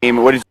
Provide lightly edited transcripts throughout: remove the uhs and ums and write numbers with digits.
What is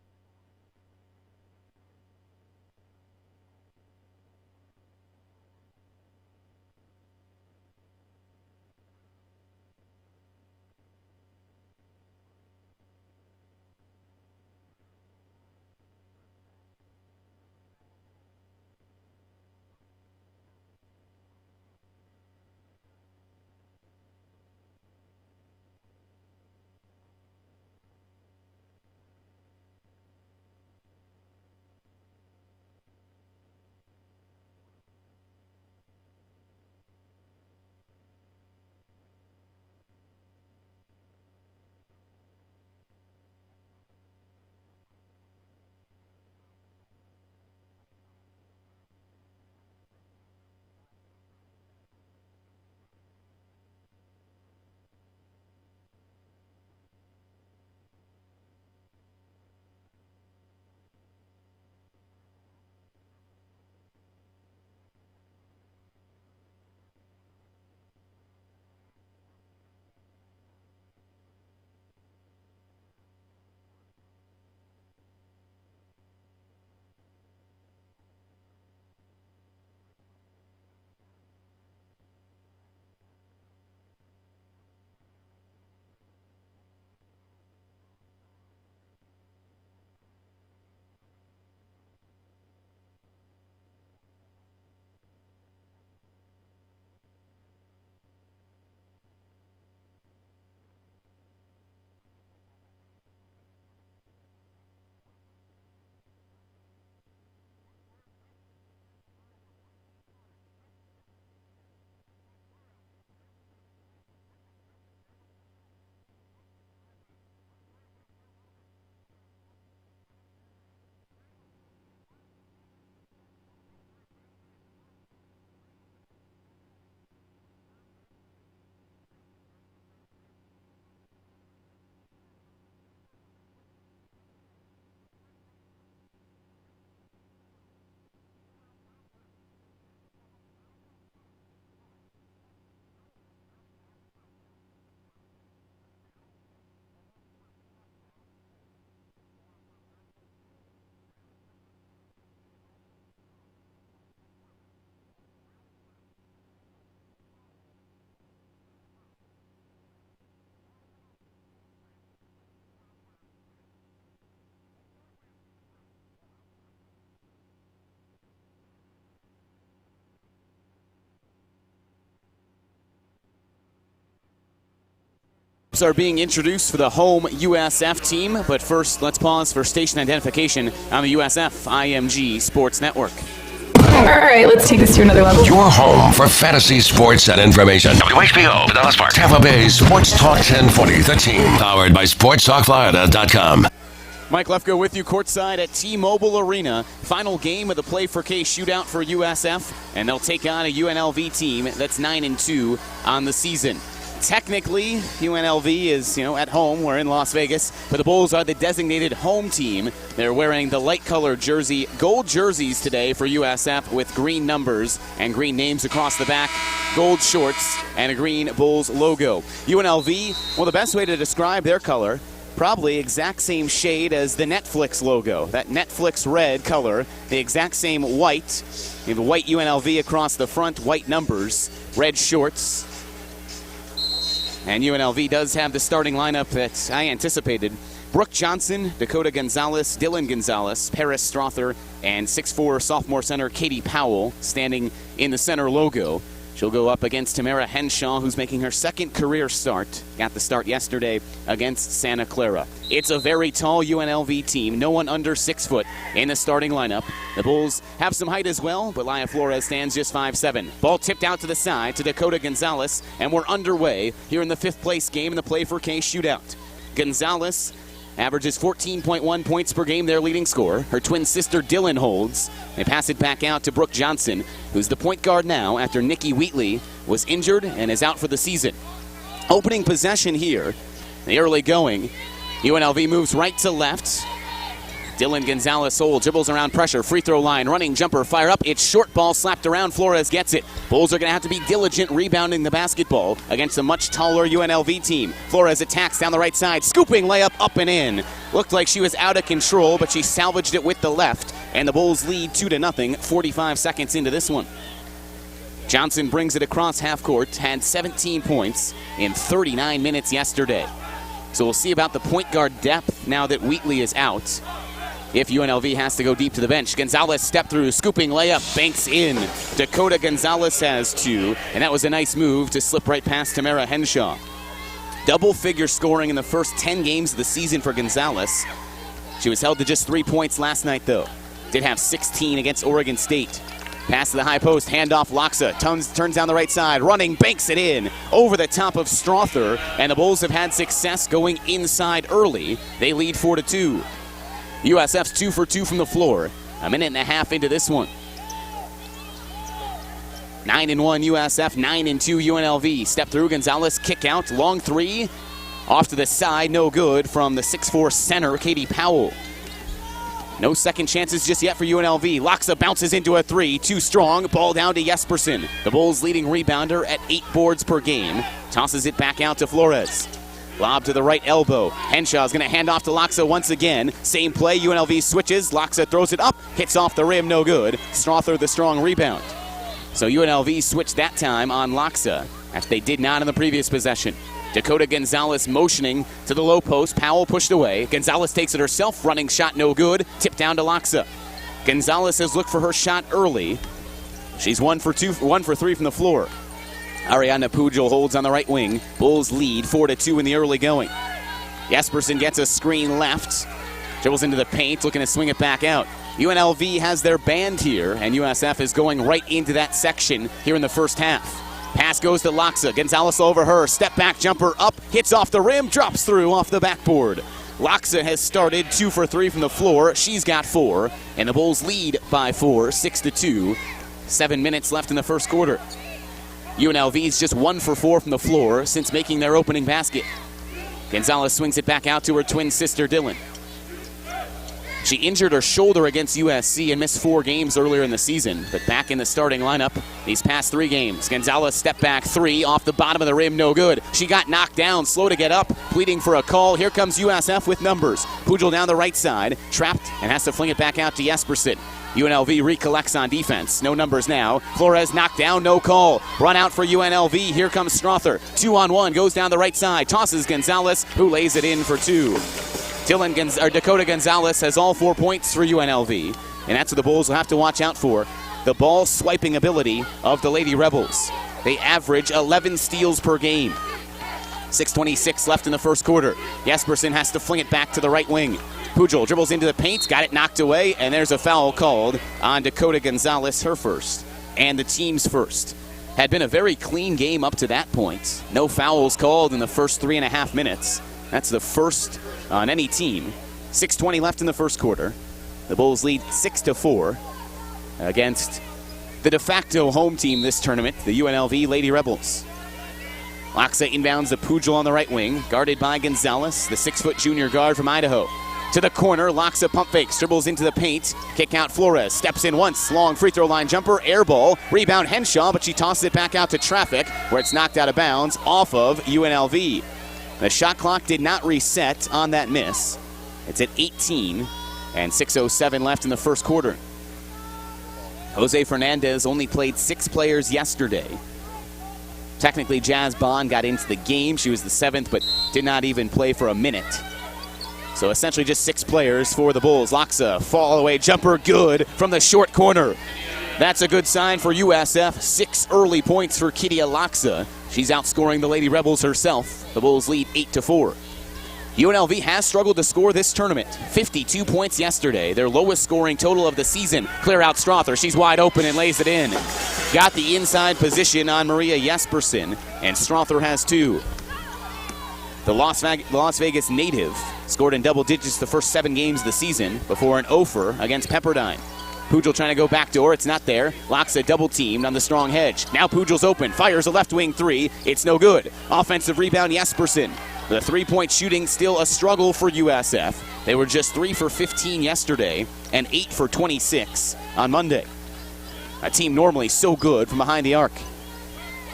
are being introduced for the home USF team, but first let's pause for station identification on the USF IMG Sports Network. All right, let's take this to another level. Your home for fantasy sports and information. WHBO, the Dallas Park, Tampa Bay Sports Talk 1040, the team, powered by SportsTalkFlorida.com. Mike Lefko with you courtside at T-Mobile Arena. Final game of the Play4Kay Shootout for USF, and they'll take on a UNLV team that's 9-2 on the season. Technically, UNLV is, at home. We're in Las Vegas, but the Bulls are the designated home team. They're wearing the light-colored jersey, gold jerseys today for USF with green numbers and green names across the back, gold shorts, and a green Bulls logo. UNLV, well, the best way to describe their color, probably exact same shade as the Netflix logo, that Netflix red color, the exact same white. You have the white UNLV across the front, white numbers, red shorts. And UNLV does have the starting lineup that I anticipated. Brooke Johnson, Dakota Gonzalez, Dylan Gonzalez, Paris Strother, and 6'4" sophomore center Katie Powell standing in the center logo. She'll go up against Tamara Henshaw, who's making her second career start. Got the start yesterday against Santa Clara. It's a very tall UNLV team. No one under 6 foot in the starting lineup. The Bulls have some height as well, but Laya Flores stands just 5'7". Ball tipped out to the side to Dakota Gonzalez, and we're underway here in the 5th place game in the Play4Kay Shootout. Gonzalez averages 14.1 points per game, their leading scorer. Her twin sister Dylan holds. They pass it back out to Brooke Johnson, who's the point guard now after Nikki Wheatley was injured and is out for the season. Opening possession here, the early going. UNLV moves right to left. Dylan Gonzalez-Sol dribbles around pressure, free throw line, running jumper, fire up. It's short ball slapped around. Flores gets it. Bulls are going to have to be diligent rebounding the basketball against a much taller UNLV team. Flores attacks down the right side, scooping layup up and in. Looked like she was out of control, but she salvaged it with the left, and the Bulls lead 2-0, 45 seconds into this one. Johnson brings it across half court, had 17 points in 39 minutes yesterday. So we'll see about the point guard depth now that Wheatley is out. If UNLV has to go deep to the bench. Gonzalez step through, scooping layup, banks in. Dakota Gonzalez has 2, and that was a nice move to slip right past Tamara Henshaw. Double-figure scoring in the first 10 games of the season for Gonzalez. She was held to just 3 points last night, though. Did have 16 against Oregon State. Pass to the high post, handoff, Loxa turns down the right side, running, banks it in over the top of Strother, and the Bulls have had success going inside early. They lead 4-2. USF's 2 for 2 from the floor. A minute and a half into this one. 9-1 USF, 9-2 UNLV. Step through, Gonzalez, kick out, long 3. Off to the side, no good from the 6'4 center, Katie Powell. No second chances just yet for UNLV. Loxa bounces into a 3, too strong. Ball down to Jespersen. The Bulls leading rebounder at 8 boards per game. Tosses it back out to Flores. Lob to the right elbow. Henshaw is going to hand off to Loxa once again. Same play, UNLV switches. Loxa throws it up, hits off the rim, no good. Strother the strong rebound. So UNLV switched that time on Loxa, as they did not in the previous possession. Dakota Gonzalez motioning to the low post. Powell pushed away. Gonzalez takes it herself. Running shot no good. Tip down to Loxa. Gonzalez has looked for her shot early. She's 1 for 3 from the floor. Ariana Pujol holds on the right wing. Bulls lead 4-2 in the early going. Jespersen gets a screen left. Dribbles into the paint, looking to swing it back out. UNLV has their band here, and USF is going right into that section here in the first half. Pass goes to Loxa. Gonzalez over her. Step back jumper up. Hits off the rim. Drops through off the backboard. Loxa has started 2 for 3 from the floor. She's got 4. And the Bulls lead by 4, 6-2. 7 minutes left in the first quarter. UNLV's just 1 for 4 from the floor since making their opening basket. Gonzalez swings it back out to her twin sister, Dylan. She injured her shoulder against USC and missed 4 games earlier in the season, but back in the starting lineup these past 3 games. Gonzalez step back 3 off the bottom of the rim, no good. She got knocked down, slow to get up, pleading for a call. Here comes USF with numbers. Pujol down the right side, trapped, and has to fling it back out to Jespersen. UNLV recollects on defense. No numbers now. Flores knocked down, no call. Run out for UNLV. Here comes Strother. 2-on-1, goes down the right side, tosses Gonzalez, who lays it in for 2. Dakota Gonzalez has all 4 points for UNLV, and that's what the Bulls will have to watch out for. The ball swiping ability of the Lady Rebels. They average 11 steals per game. 6:26 left in the first quarter. Jespersen has to fling it back to the right wing. Pujol dribbles into the paint, got it knocked away, and there's a foul called on Dakota Gonzalez, her first, and the team's first. Had been a very clean game up to that point. No fouls called in the first 3.5 minutes. That's the first on any team. 6:20 left in the first quarter. The Bulls lead 6-4 against the de facto home team this tournament, the UNLV Lady Rebels. Loxa inbounds to Pujol on the right wing, guarded by Gonzalez, the 6-foot junior guard from Idaho. To the corner, Loxa pump fakes, dribbles into the paint, kick out Flores, steps in once, long free throw line jumper, air ball, rebound Henshaw, but she tosses it back out to traffic, where it's knocked out of bounds off of UNLV. The shot clock did not reset on that miss. It's at 18, and 6:07 left in the first quarter. Jose Fernandez only played 6 players yesterday. Technically, Jazz Bond got into the game. She was the 7th, but did not even play for a minute. So essentially just 6 players for the Bulls. Loxa, fall away jumper, good from the short corner. That's a good sign for USF. 6 early points for Kydia Loxa. She's outscoring the Lady Rebels herself. The Bulls lead 8-4. UNLV has struggled to score this tournament. 52 points yesterday, their lowest scoring total of the season. Clear out Strother. She's wide open and lays it in. Got the inside position on Maria Jespersen, and Strother has 2. The Las Vegas native scored in double digits the first 7 games of the season before an offer against Pepperdine. Pujol trying to go backdoor. It's not there. Loxa double-teamed on the strong hedge. Now Pujol's open. Fires a left wing 3. It's no good. Offensive rebound, Jespersen. The 3-point shooting still a struggle for USF. They were just 3 for 15 yesterday and 8 for 26 on Monday. A team normally so good from behind the arc.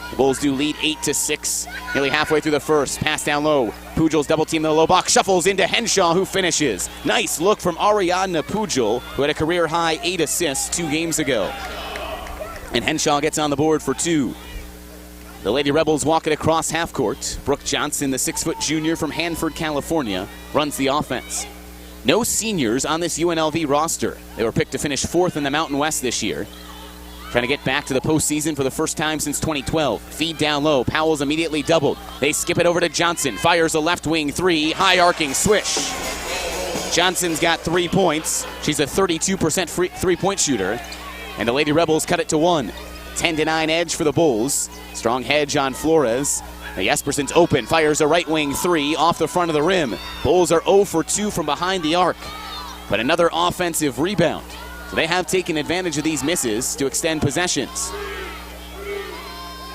The Bulls do lead 8-6, nearly halfway through the first. Pass down low. Pujel's double team in the low box. Shuffles into Henshaw, who finishes. Nice look from Ariadna Pujel, who had a career-high 8 assists 2 games ago. And Henshaw gets on the board for 2. The Lady Rebels walk it across half court. Brooke Johnson, the 6-foot junior from Hanford, California, runs the offense. No seniors on this UNLV roster. They were picked to finish 4th in the Mountain West this year. Trying to get back to the postseason for the first time since 2012. Feed down low. Powell's immediately doubled. They skip it over to Johnson. Fires a left wing 3. High arcing swish. Johnson's got 3 points. She's a 32% three-point shooter. And the Lady Rebels cut it to 1. 10-9 edge for the Bulls. Strong hedge on Flores. Jespersen's open. Fires a right wing 3 off the front of the rim. Bulls are 0 for 2 from behind the arc. But another offensive rebound. So they have taken advantage of these misses to extend possessions.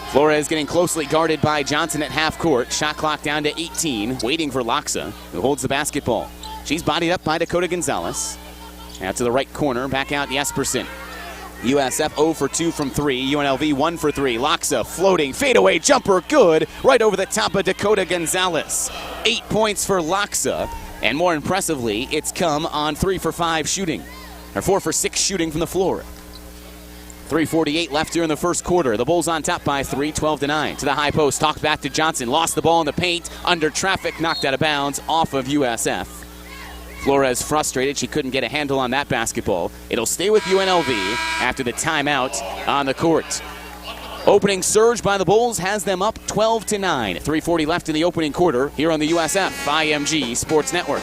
Flores getting closely guarded by Johnson at half court. Shot clock down to 18, waiting for Loxa, who holds the basketball. She's bodied up by Dakota Gonzalez. Out to the right corner, back out Jespersen. USF 0 for 2 from 3. UNLV 1 for 3. Loxa floating, fadeaway jumper, good, right over the top of Dakota Gonzalez. 8 points for Loxa, and more impressively, it's come on 3 for 5 shooting. Or 4 for 6 shooting from the floor. 3:48 left here in the first quarter. The Bulls on top by 3, 12-9. To the high post, talked back to Johnson. Lost the ball in the paint, under traffic, knocked out of bounds, off of USF. Flores frustrated, she couldn't get a handle on that basketball. It'll stay with UNLV after the timeout on the court. Opening surge by the Bulls has them up 12-9. 3:40 left in the opening quarter here on the USF IMG Sports Network.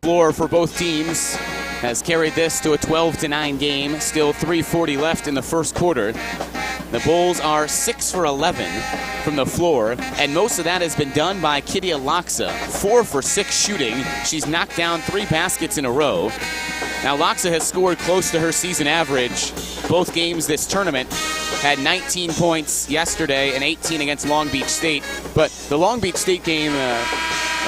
Floor for both teams has carried this to a 12-9 game. Still 3:40 left in the first quarter. The Bulls are 6 for 11 from the floor, and most of that has been done by Kydia Loxa. 4 for 6 shooting. She's knocked down 3 baskets in a row. Now Loxa has scored close to her season average both games this tournament. Had 19 points yesterday and 18 against Long Beach State. But the Long Beach State game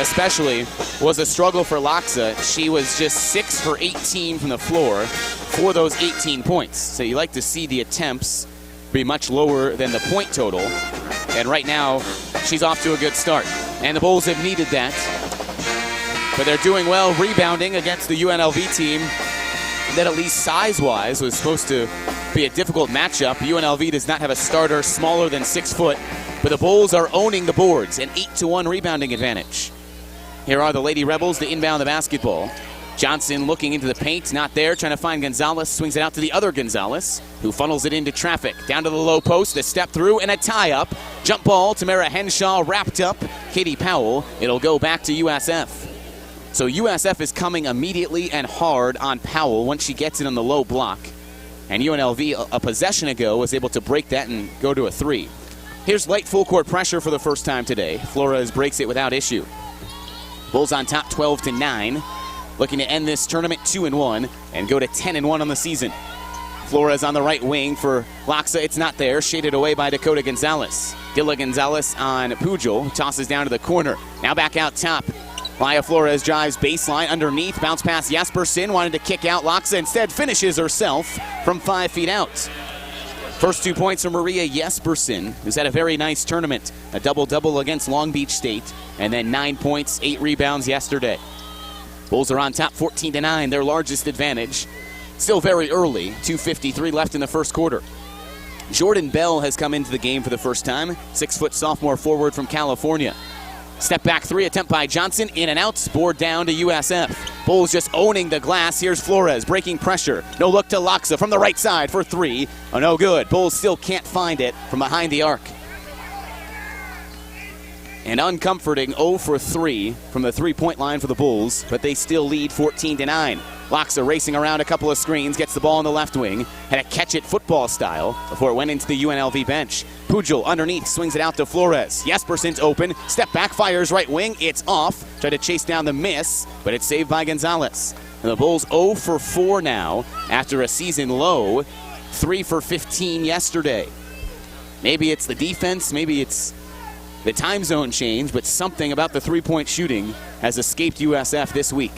especially was a struggle for Loxa. She was just 6 for 18 from the floor for those 18 points. So you like to see the attempts be much lower than the point total. And right now, she's off to a good start. And the Bulls have needed that. But they're doing well rebounding against the UNLV team that, at least size-wise, was supposed to be a difficult matchup. UNLV does not have a starter smaller than 6 foot, but the Bulls are owning the boards, an 8-1 rebounding advantage. Here are the Lady Rebels to inbound the basketball. Johnson looking into the paint, not there, trying to find Gonzalez, swings it out to the other Gonzalez, who funnels it into traffic. Down to the low post, a step through, and a tie-up. Jump ball, Tamara Henshaw wrapped up. Katie Powell, it'll go back to USF. So USF is coming immediately and hard on Powell once she gets it on the low block. And UNLV, a possession ago, was able to break that and go to a 3. Here's light full court pressure for the first time today. Flores breaks it without issue. Bulls on top 12-9. Looking to end this tournament 2-1 and go to 10-1 on the season. Flores on the right wing for Loxa. It's not there. Shaded away by Dakota Gonzalez. Dilla Gonzalez on Pujel. Tosses down to the corner. Now back out top. Maya Flores drives baseline underneath. Bounce pass Jespersen. Wanted to kick out Loxa. Instead finishes herself from 5 feet out. First 2 points from Maria Jespersen, who's had a very nice tournament. A double-double against Long Beach State, and then 9 points, 8 rebounds yesterday. Bulls are on top 14-9, their largest advantage. Still very early, 2:53 left in the first quarter. Jordan Bell has come into the game for the first time, 6-foot sophomore forward from California. Step back three attempt by Johnson, in and out, board down to USF. Bulls just owning the glass. Here's Flores breaking pressure. No look to Loxa from the right side for three. Oh, no good. Bulls still can't find it from behind the arc. And uncomforting 0 for 3 from the three-point line for the Bulls, but they still lead 14-9. Loxa racing around a couple of screens, gets the ball on the left wing, had a catch-it football style before it went into the UNLV bench. Pujol underneath, swings it out to Flores. Jespersen's open, step back, fires right wing, it's off. Tried to chase down the miss, but it's saved by Gonzalez. And the Bulls 0 for 4 now after a season low, 3 for 15 yesterday. Maybe it's the defense, maybe it's the time zone change, but something about the three-point shooting has escaped USF this week.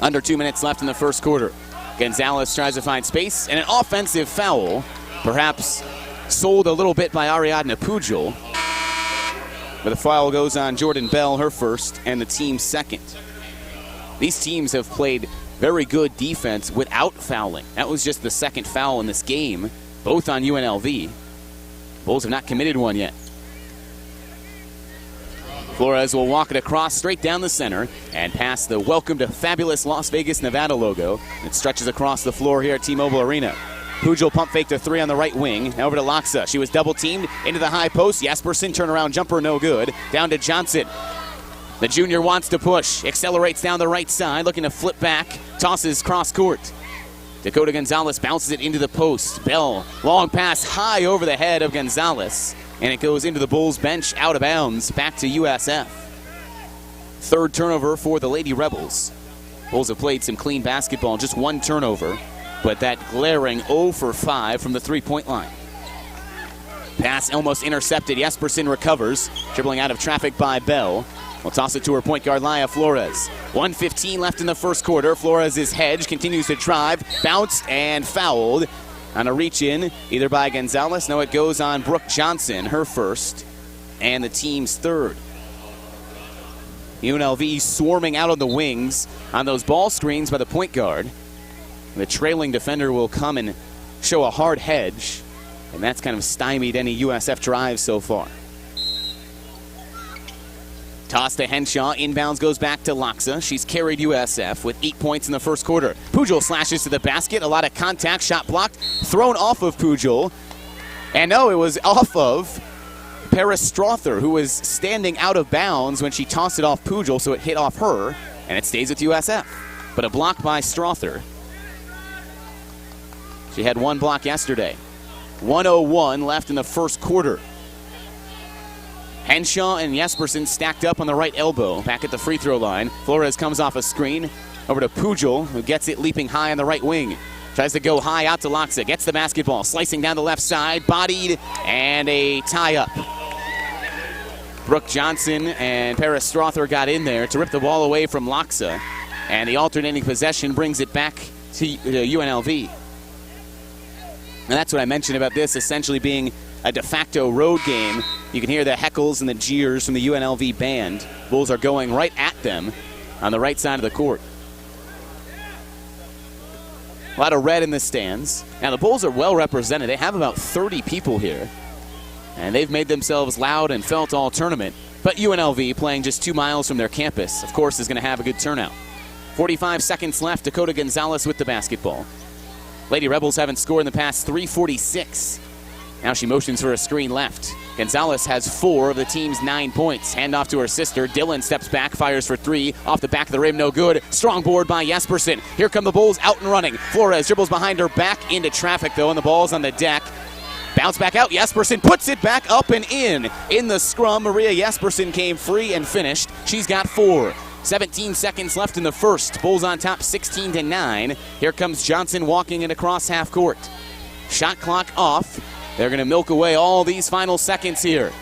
Under 2 minutes left in the first quarter. Gonzalez tries to find space, and an offensive foul, perhaps sold a little bit by Ariadna Pujol. But the foul goes on Jordan Bell, her first, and the team's second. These teams have played very good defense without fouling. That was just the second foul in this game, both on UNLV. Bulls have not committed one yet. Flores will walk it across straight down the center and past the Welcome to Fabulous Las Vegas, Nevada logo. It stretches across the floor here at T-Mobile Arena. Pujol pump faked a three on the right wing. Now over to Loxa. She was double-teamed into the high post. Jespersen turnaround jumper, no good. Down to Johnson. The junior wants to push. Accelerates down the right side, looking to flip back. Tosses cross court. Dakota Gonzalez bounces it into the post. Bell, long pass high over the head of Gonzalez. And it goes into the Bulls bench, out of bounds, back to USF. Third turnover for the Lady Rebels. Bulls have played some clean basketball, just one turnover, but that glaring 0 for 5 from the three-point line. Pass almost intercepted. Jespersen recovers, dribbling out of traffic by Bell. We'll toss it to her point guard, Laya Flores. 1:15 left in the first quarter. Flores' hedge continues to drive, bounced and fouled. On a reach-in, either by Gonzalez. No, it goes on Brooke Johnson, her first, and the team's third. UNLV swarming out on the wings on those ball screens by the point guard. The trailing defender will come and show a hard hedge, and that's kind of stymied any USF drives so far. Toss to Henshaw. Inbounds goes back to Loxa. She's carried USF with 8 points in the first quarter. Pujol slashes to the basket. A lot of contact. Shot blocked. Thrown off of Pujol. And no, it was off of Paris Strother, who was standing out of bounds when she tossed it off Pujol, so it hit off her, and it stays with USF. But a block by Strother. She had one block yesterday. 1:01 left in the first quarter. Henshaw and Jespersen stacked up on the right elbow, back at the free throw line. Flores comes off a screen, over to Pujol, who gets it leaping high on the right wing. Tries to go high out to Loxa, gets the basketball, slicing down the left side, bodied, and a tie-up. Brooke Johnson and Paris Strother got in there to rip the ball away from Loxa, and the alternating possession brings it back to UNLV. And that's what I mentioned about this essentially being a de facto road game. You can hear the heckles and the jeers from the UNLV band. Bulls are going right at them on the right side of the court. A lot of red in the stands. Now the Bulls are well represented. They have about 30 people here, and they've made themselves loud and felt all tournament. But UNLV, playing just 2 miles from their campus, of course, is going to have a good turnout. 45 seconds left. Dakota Gonzalez with the basketball. Lady Rebels haven't scored in the past 3:46. Now she motions for a screen left. Gonzalez has 4 of the team's 9 points. Hand off to her sister. Dillon steps back, fires for 3. Off the back of the rim, no good. Strong board by Jespersen. Here come the Bulls out and running. Flores dribbles behind her, back into traffic though, and the ball's on the deck. Bounce back out. Jespersen puts it back up and in. In the scrum, Maria Jespersen came free and finished. She's got 4. 17 seconds left in the first. Bulls on top 16-9. Here comes Johnson walking it across half court. Shot clock off. They're going to milk away all these final seconds here.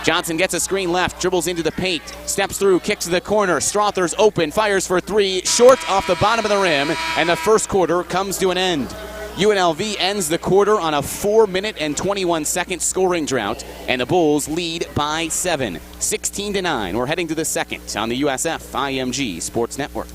Johnson gets a screen left, dribbles into the paint, steps through, kicks to the corner. Strother's open, fires for 3, short off the bottom of the rim, and the first quarter comes to an end. UNLV ends the quarter on a 4-minute and 21-second scoring drought, and the Bulls lead by 7, 16-9. We're heading to the second on the USF IMG Sports Network.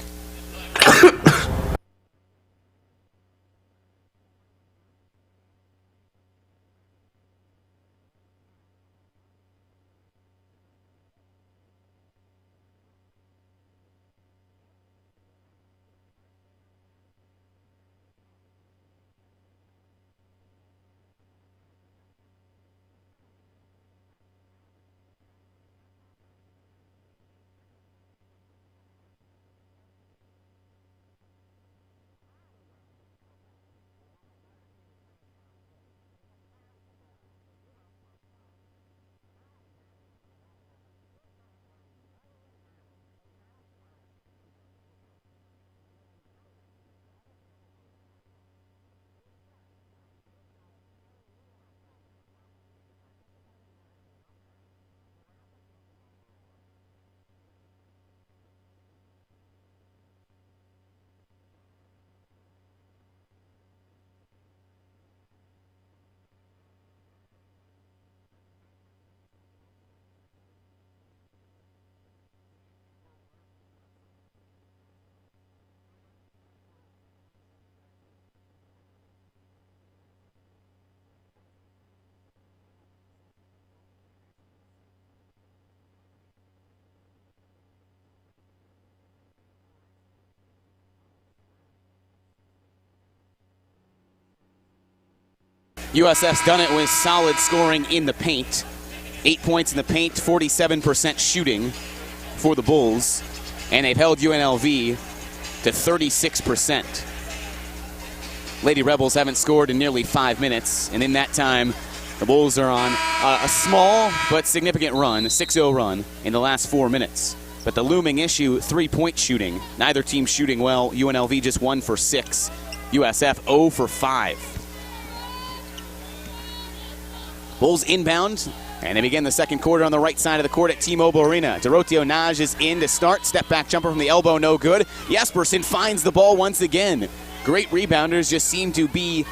USF's done it with solid scoring in the paint. 8 points in the paint, 47% shooting for the Bulls. And they've held UNLV to 36%. Lady Rebels haven't scored in nearly 5 minutes. And in that time, the Bulls are on a small but significant run, a 6-0 run in the last 4 minutes. But the looming issue, 3-point shooting. Neither team shooting well. UNLV just 1 for 6. USF 0 for 5. Bulls inbound, and they begin the second quarter on the right side of the court at T-Mobile Arena. Doroteo Naj is in to start. Step back jumper from the elbow, no good. Jespersen finds the ball once again. Great rebounders just seem to be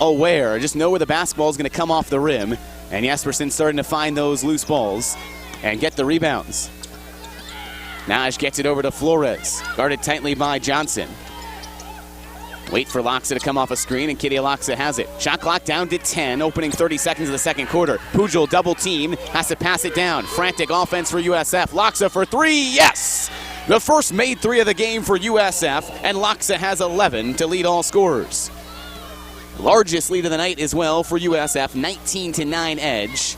aware, just know where the basketball is going to come off the rim. And Jespersen starting to find those loose balls and get the rebounds. Naj gets it over to Flores, guarded tightly by Johnson. Wait for Loxa to come off a screen, and Kitty Loxa has it. Shot clock down to 10, opening 30 seconds of the second quarter. Pujol double team, has to pass it down. Frantic offense for USF. Loxa for 3, yes! The first made 3 of the game for USF, and Loxa has 11 to lead all scorers. Largest lead of the night as well for USF, 19-9 edge.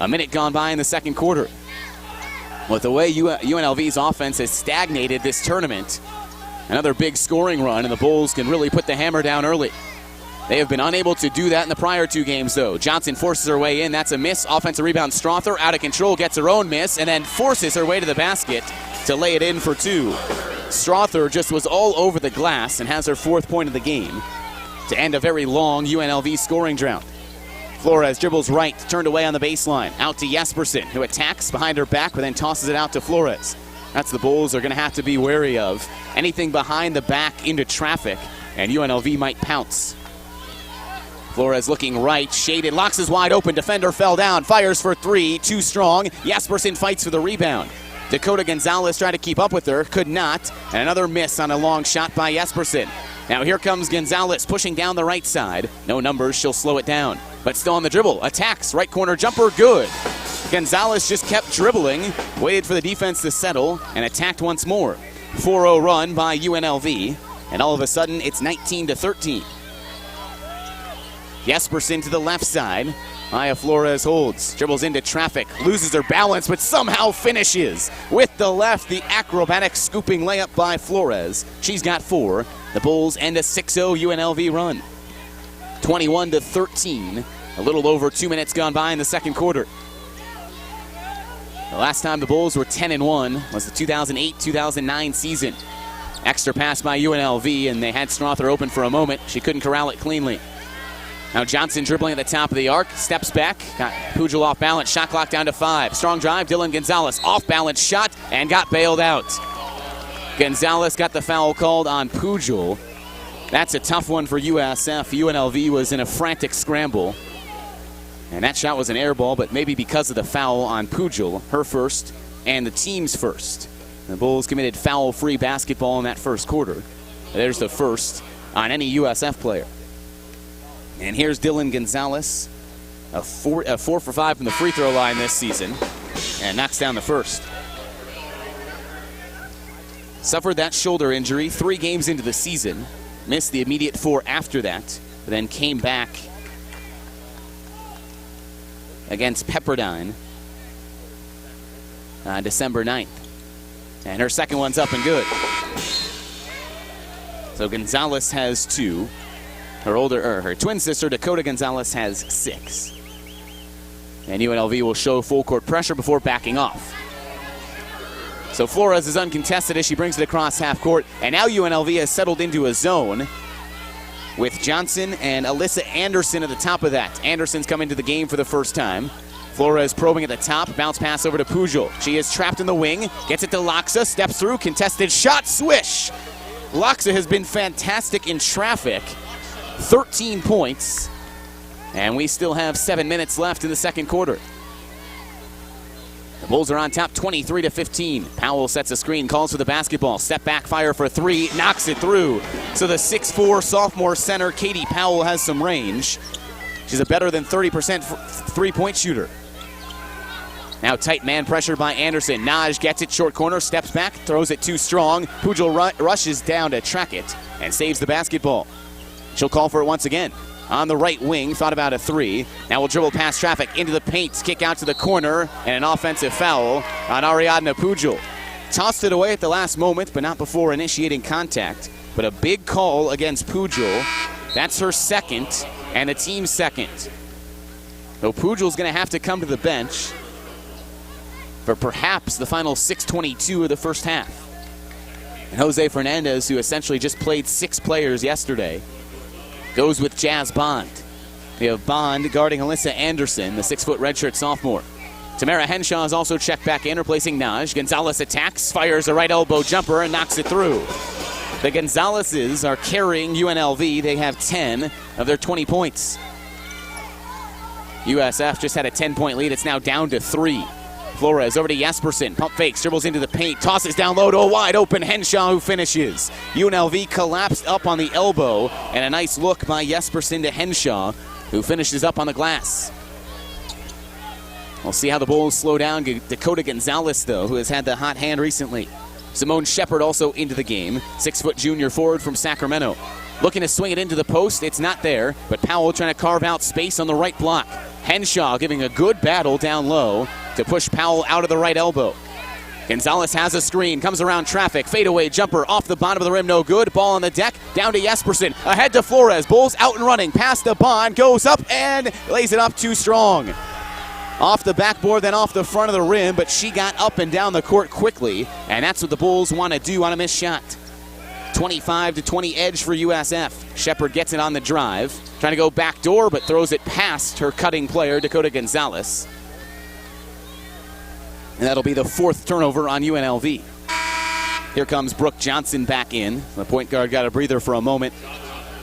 A minute gone by in the second quarter. With the way UNLV's offense has stagnated this tournament, another big scoring run, and the Bulls can really put the hammer down early. They have been unable to do that in the prior 2 games, though. Johnson forces her way in. That's a miss. Offensive rebound. Strother out of control, gets her own miss, and then forces her way to the basket to lay it in for 2. Strother just was all over the glass and has her 4th point of the game to end a very long UNLV scoring drought. Flores dribbles right, turned away on the baseline. Out to Jespersen, who attacks behind her back, but then tosses it out to Flores. That's the Bulls are going to have to be wary of. Anything behind the back into traffic, and UNLV might pounce. Flores looking right, shaded. Locks is wide open. Defender fell down. Fires for 3. Too strong. Jespersen fights for the rebound. Dakota Gonzalez tried to keep up with her. Could not. And another miss on a long shot by Jespersen. Now here comes Gonzalez pushing down the right side. No numbers. She'll slow it down. But still on the dribble. Attacks. Right corner jumper. Good. Gonzalez just kept dribbling, waited for the defense to settle, and attacked once more. 4-0 run by UNLV, and all of a sudden it's 19-13. Jespersen to the left side. Maya Flores holds, dribbles into traffic, loses her balance, but somehow finishes with the left. The acrobatic scooping layup by Flores. She's got 4. The Bulls end a 6-0 UNLV run. 21-13. A little over 2 minutes gone by in the second quarter. The last time the Bulls were 10-1 was the 2008-2009 season. Extra pass by UNLV, and they had Strother open for a moment. She couldn't corral it cleanly. Now Johnson dribbling at the top of the arc, steps back, got Pujol off balance, shot clock down to 5. Strong drive, Dylan Gonzalez off balance shot, and got bailed out. Gonzalez got the foul called on Pujol. That's a tough one for USF. UNLV was in a frantic scramble. And that shot was an air ball, but maybe because of the foul on Pujol, her first and the team's first. The Bulls committed foul-free basketball in that first quarter. There's the first on any USF player. And here's Dylan Gonzalez, a 4 for 5 from the free throw line this season, and knocks down the first. Suffered that shoulder injury 3 games into the season. Missed the immediate 4 after that, but then came back against Pepperdine on December 9th. And her second one's up and good. So Gonzalez has 2. Her twin sister, Dakota Gonzalez, has 6. And UNLV will show full court pressure before backing off. So Flores is uncontested as she brings it across half court. And now UNLV has settled into a zone with Johnson and Alyssa Anderson at the top of that. Anderson's come into the game for the first time. Flores probing at the top, bounce pass over to Pujol. She is trapped in the wing, gets it to Loxa, steps through, contested shot, swish. Loxa has been fantastic in traffic, 13 points, and we still have 7 minutes left in the second quarter. The Bulls are on top 23-15. Powell sets a screen, calls for the basketball. Step back fire for 3, knocks it through. So the 6'4 sophomore center, Katie Powell, has some range. She's a better than 30% three-point shooter. Now tight man pressure by Anderson. Naj gets it, short corner, steps back, throws it too strong. Pujol rushes down to track it and saves the basketball. She'll call for it once again. On the right wing, thought about a 3. Now we'll dribble past traffic into the paint, kick out to the corner, and an offensive foul on Ariadna Pujol. Tossed it away at the last moment, but not before initiating contact. But a big call against Pujol. That's her second, and the team's second. So Pujol's going to have to come to the bench for perhaps the final 6:22 of the first half. And Jose Fernandez, who essentially just played 6 players yesterday, goes with Jazz Bond. We have Bond guarding Alyssa Anderson, the 6-foot redshirt sophomore. Tamara Henshaw is also checked back in, replacing Naj. Gonzalez attacks, fires a right elbow jumper, and knocks it through. The Gonzalezes are carrying UNLV. They have 10 of their 20 points. USF just had a 10-point lead. It's now down to 3. Flores over to Jespersen. Pump fakes, dribbles into the paint, tosses down low to a wide open Henshaw, who finishes. UNLV collapsed up on the elbow, and a nice look by Jespersen to Henshaw, who finishes up on the glass. We'll see how the Bulls slow down Dakota Gonzalez, though, who has had the hot hand recently. Simone Shepard also into the game, 6-foot junior forward from Sacramento. Looking to swing it into the post, it's not there, but Powell trying to carve out space on the right block. Henshaw giving a good battle down low to push Powell out of the right elbow. Gonzalez has a screen, comes around traffic, fadeaway jumper off the bottom of the rim, no good. Ball on the deck, down to Jespersen, ahead to Flores. Bulls out and running, past the Bond, goes up and lays it up too strong. Off the backboard, then off the front of the rim, but she got up and down the court quickly, and that's what the Bulls want to do on a missed shot. 25-20 edge for USF. Shepard gets it on the drive, trying to go back door, but throws it past her cutting player, Dakota Gonzalez. And that'll be the 4th turnover on UNLV. Here comes Brooke Johnson back in. The point guard got a breather for a moment,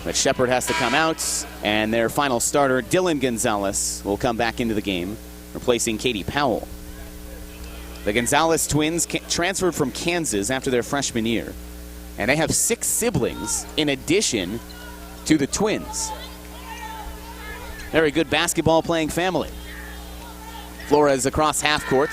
but Shepard has to come out, and their final starter, Dylan Gonzalez, will come back into the game, replacing Katie Powell. The Gonzalez twins transferred from Kansas after their freshman year, and they have 6 siblings in addition to the twins. Very good basketball playing family. Flores across half court.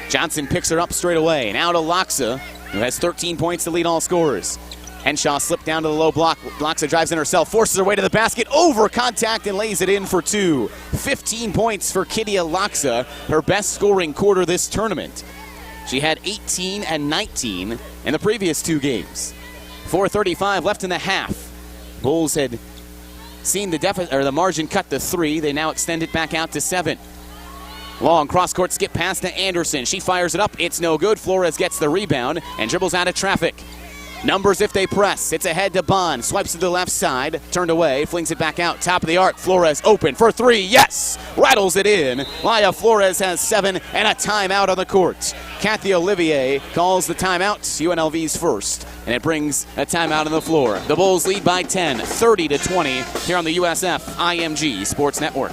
Johnson picks her up straight away. Now to Loxa, who has 13 points to lead all scorers. Henshaw slipped down to the low block. Loxa drives in herself, forces her way to the basket, over contact, and lays it in for 2. 15 points for Kydia Loxa, her best scoring quarter this tournament. She had 18 and 19 in the previous 2 games. 4:35 left in the half. Bulls had seen the margin cut to 3. They now extend it back out to 7. Long cross-court skip pass to Anderson. She fires it up. It's no good. Flores gets the rebound and dribbles out of traffic. Numbers if they press. It's ahead to Bond. Swipes to the left side. Turned away. Flings it back out. Top of the arc. Flores open for 3. Yes! Rattles it in. Laya Flores has 7 and a timeout on the court. Kathy Olivier calls the timeout. UNLV's first. and it brings a timeout on the floor. The Bulls lead by 10, 30-20, here on the USF IMG Sports Network.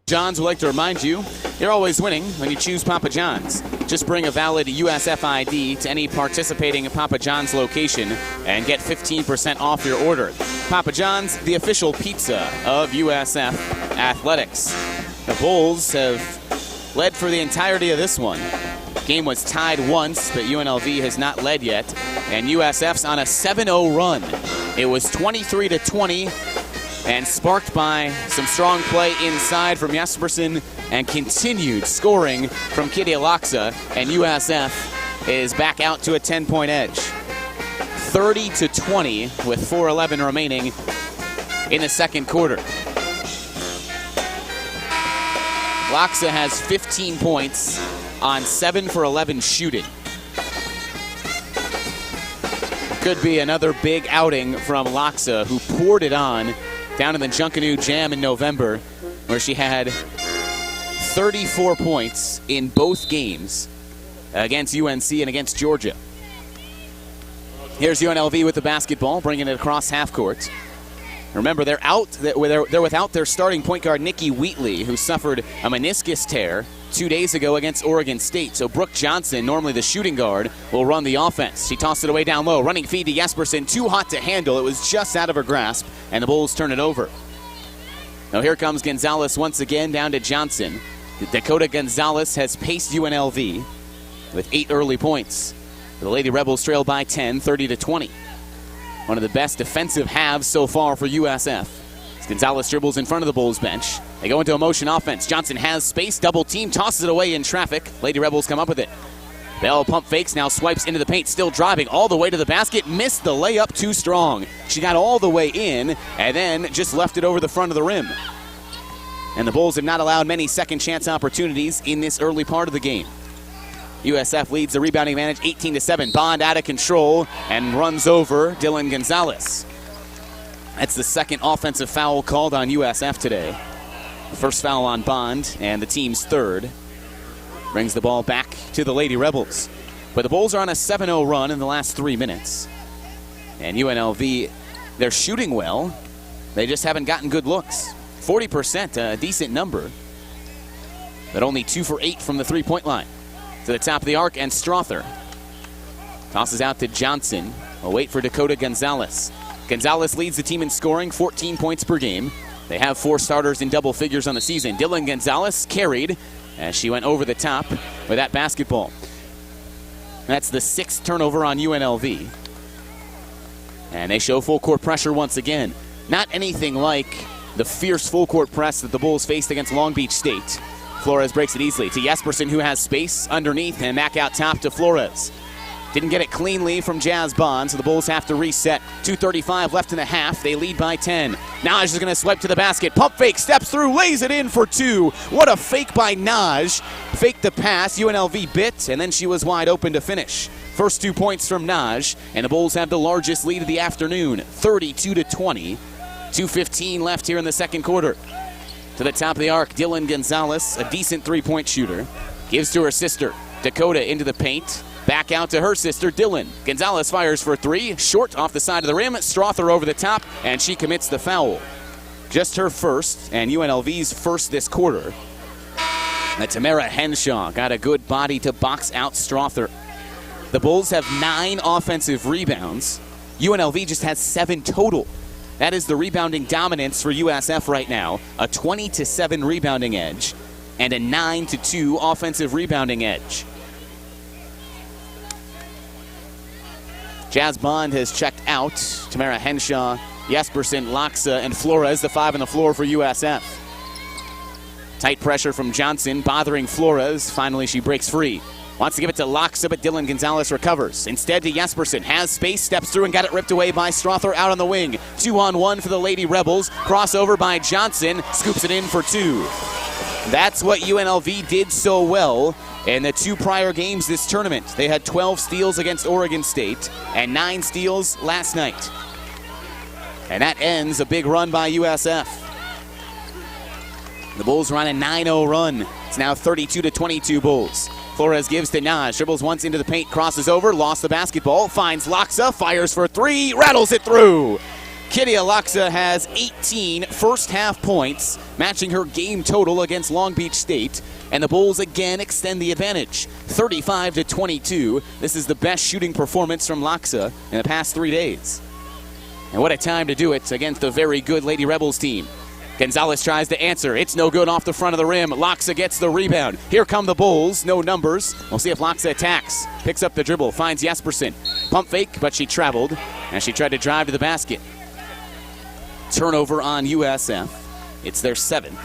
John's would like to remind you, you're always winning when you choose Papa John's. Just bring a valid USF ID to any participating Papa John's location and get 15% off your order. Papa John's, the official pizza of USF Athletics. The Bulls have led for the entirety of this one. Game was tied once, but UNLV has not led yet. And USF's on a 7-0 run. It was 23-20. And sparked by some strong play inside from Jespersen and continued scoring from Kitty Alaksa. And USF is back out to a 10-point edge. 30-20 with 4:11 remaining in the second quarter. Alaksa has 15 points on 7 for 11 shooting. Could be another big outing from Alaksa, who poured it on down in the Junkanoo Jam in November, where she had 34 points in both games against UNC and against Georgia. Here's UNLV with the basketball, bringing it across half court. Remember, they're without their starting point guard, Nikki Wheatley, who suffered a meniscus tear 2 days ago against Oregon State. So Brooke Johnson, normally the shooting guard, will run the offense. She tossed it away down low. Running feed to Jespersen, too hot to handle. It was just out of her grasp, and the Bulls turn it over. Now here comes Gonzalez once again down to Johnson. Dakota Gonzalez has paced UNLV with 8 early points. The Lady Rebels trail by 10, 30-20. One of the best defensive halves so far for USF. As Gonzalez dribbles in front of the Bulls bench. They go into a motion offense. Johnson has space, double team, tosses it away in traffic. Lady Rebels come up with it. Bell pump fakes, now swipes into the paint, still driving all the way to the basket. Missed the layup, too strong. She got all the way in and then just left it over the front of the rim. And the Bulls have not allowed many second chance opportunities in this early part of the game. USF leads the rebounding advantage 18-7. Bond out of control and runs over Dylan Gonzalez. That's the second offensive foul called on USF today. First foul on Bond and the team's third. Brings the ball back to the Lady Rebels. But the Bulls are on a 7-0 run in the last 3 minutes. And UNLV, they're shooting well. They just haven't gotten good looks. 40%, a decent number. But only 2 for 8 from the three-point line. To the top of the arc, and Strother tosses out to Johnson. We'll wait for Dakota Gonzalez. Gonzalez leads the team in scoring, 14 points per game. They have 4 starters in double figures on the season. Dylan Gonzalez carried as she went over the top with that basketball. That's the 6th turnover on UNLV. And they show full court pressure once again. Not anything like the fierce full court press that the Bulls faced against Long Beach State. Flores breaks it easily to Jespersen, who has space underneath, and back out top to Flores. Didn't get it cleanly from Jazz Bond, so the Bulls have to reset. 2:35 left in the half. They lead by 10. Naj is going to swipe to the basket. Pump fake, steps through, lays it in for 2. What a fake by Naj. Faked the pass. UNLV bit, and then she was wide open to finish. First 2 points from Naj, and the Bulls have the largest lead of the afternoon, 32-20. 2:15 left here in the second quarter. To the top of the arc, Dylan Gonzalez, a decent three-point shooter. Gives to her sister, Dakota, into the paint. Back out to her sister, Dylan. Gonzalez fires for 3. Short off the side of the rim. Strother over the top, and she commits the foul. Just her first, and UNLV's first this quarter. Tamara Henshaw got a good body to box out Strother. The Bulls have 9 offensive rebounds. UNLV just has 7 total. That is the rebounding dominance for USF right now. A 20-7 rebounding edge and a 9-2 offensive rebounding edge. Jazz Bond has checked out. Tamara Henshaw, Jespersen, Laksa, and Flores, the 5 on the floor for USF. Tight pressure from Johnson, bothering Flores. Finally, she breaks free. Wants to give it to Laksa, but Dylan Gonzalez recovers. Instead to Jespersen. Has space, steps through, and got it ripped away by Strother out on the wing. 2-on-1 for the Lady Rebels. Crossover by Johnson. Scoops it in for 2. That's what UNLV did so well in the 2 prior games this tournament. They had 12 steals against Oregon State and 9 steals last night. And that ends a big run by USF. The Bulls run a 9-0 run. It's now 32-22 Bulls. Flores gives to Naj, dribbles once into the paint, crosses over, lost the basketball, finds Laksa, fires for 3, rattles it through. Kydia Laksa has 18 first-half points, matching her game total against Long Beach State, and the Bulls again extend the advantage, 35-22. This is the best shooting performance from Laksa in the past 3 days. And what a time to do it against the very good Lady Rebels team. Gonzalez tries to answer. It's no good off the front of the rim. Laksa gets the rebound. Here come the Bulls. No numbers. We'll see if Laksa attacks. Picks up the dribble. Finds Jespersen. Pump fake, but she traveled as she tried to drive to the basket. Turnover on USF. It's their 7th.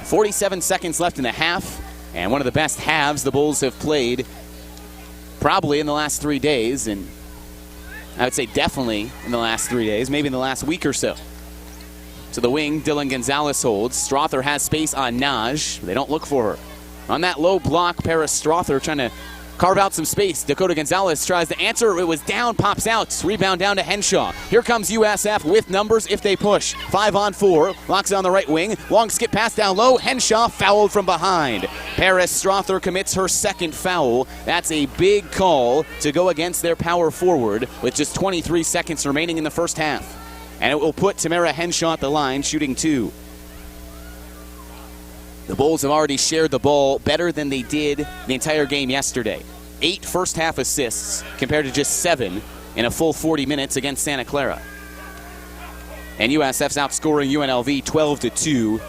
47 seconds left in the half, and one of the best halves the Bulls have played probably in the last 3 days, and I would say definitely in the last 3 days, maybe in the last week or so. To the wing, Dylan Gonzalez holds. Strother has space on Naj. They don't look for her. On that low block, Paris Strother trying to carve out some space. Dakota Gonzalez tries to answer. It was down, pops out. Rebound down to Henshaw. Here comes USF with numbers if they push. 5-on-4. Locks on the right wing. Long skip pass down low. Henshaw fouled from behind. Paris Strother commits her 2nd foul. That's a big call to go against their power forward with just 23 seconds remaining in the first half. And it will put Tamara Henshaw at the line, shooting 2. The Bulls have already shared the ball better than they did the entire game yesterday. 8 first-half assists compared to just 7 in a full 40 minutes against Santa Clara. And USF's outscoring UNLV 12-2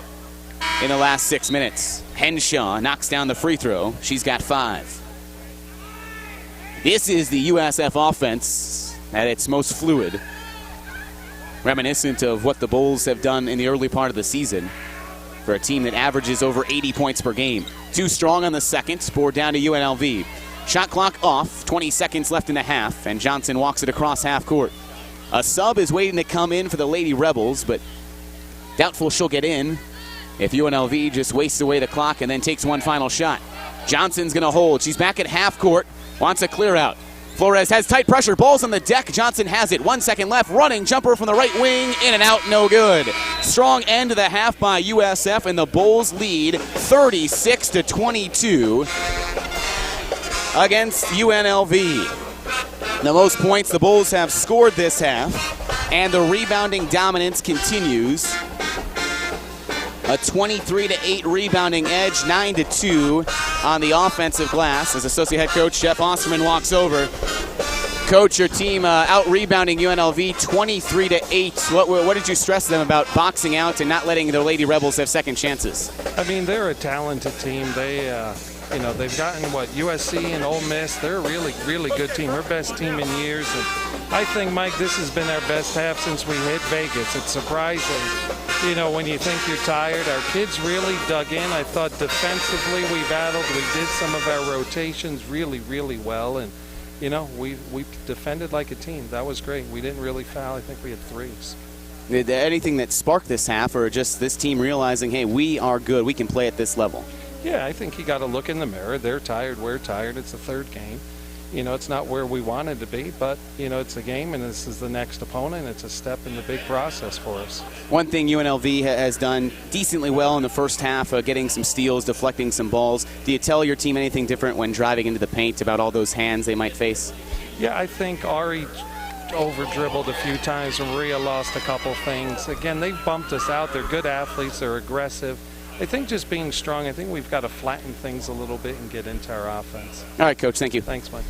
in the last 6 minutes. Henshaw knocks down the free throw. She's got 5. This is the USF offense at its most fluid, reminiscent of what the Bulls have done in the early part of the season for a team that averages over 80 points per game. Too strong on the second, board down to UNLV. Shot clock off, 20 seconds left in the half, and Johnson walks it across half court. A sub is waiting to come in for the Lady Rebels, but doubtful she'll get in if UNLV just wastes away the clock and then takes one final shot. Johnson's going to hold. She's back at half court, wants a clear out. Flores has tight pressure, ball's on the deck. Johnson has it. 1 second left, running jumper from the right wing, in and out, no good. Strong end of the half by USF, and the Bulls lead 36-22 against UNLV. The most points the Bulls have scored this half, and the rebounding dominance continues. A 23-8 rebounding edge, 9-2 on the offensive glass as associate head coach Jeff Osterman walks over. Coach, your team out-rebounding UNLV 23-8. What did you stress to them about boxing out and not letting the Lady Rebels have second chances? I mean, they're a talented team. They've gotten USC and Ole Miss. They're a really, really good team. Our best team in years. And I think, Mike, this has been our best half since we hit Vegas. It's surprising. When you think you're tired, our kids really dug in. I thought defensively we battled. We did some of our rotations really, really well. And, we defended like a team. That was great. We didn't really foul. I think we had 3s. Did anything that sparked this half, or just this team realizing, hey, we are good, we can play at this level? Yeah, I think you got to look in the mirror. They're tired. We're tired. It's the 3rd game. It's not where we wanted to be, but, it's a game, and this is the next opponent. It's a step in the big process for us. One thing UNLV has done decently well in the first half, getting some steals, deflecting some balls. Do you tell your team anything different when driving into the paint about all those hands they might face? Yeah, I think Ari over-dribbled a few times. Maria lost a couple things. Again, they've bumped us out. They're good athletes. They're aggressive. I think just being strong, I think we've got to flatten things a little bit and get into our offense. All right, Coach. Thank you. Thanks, Mike.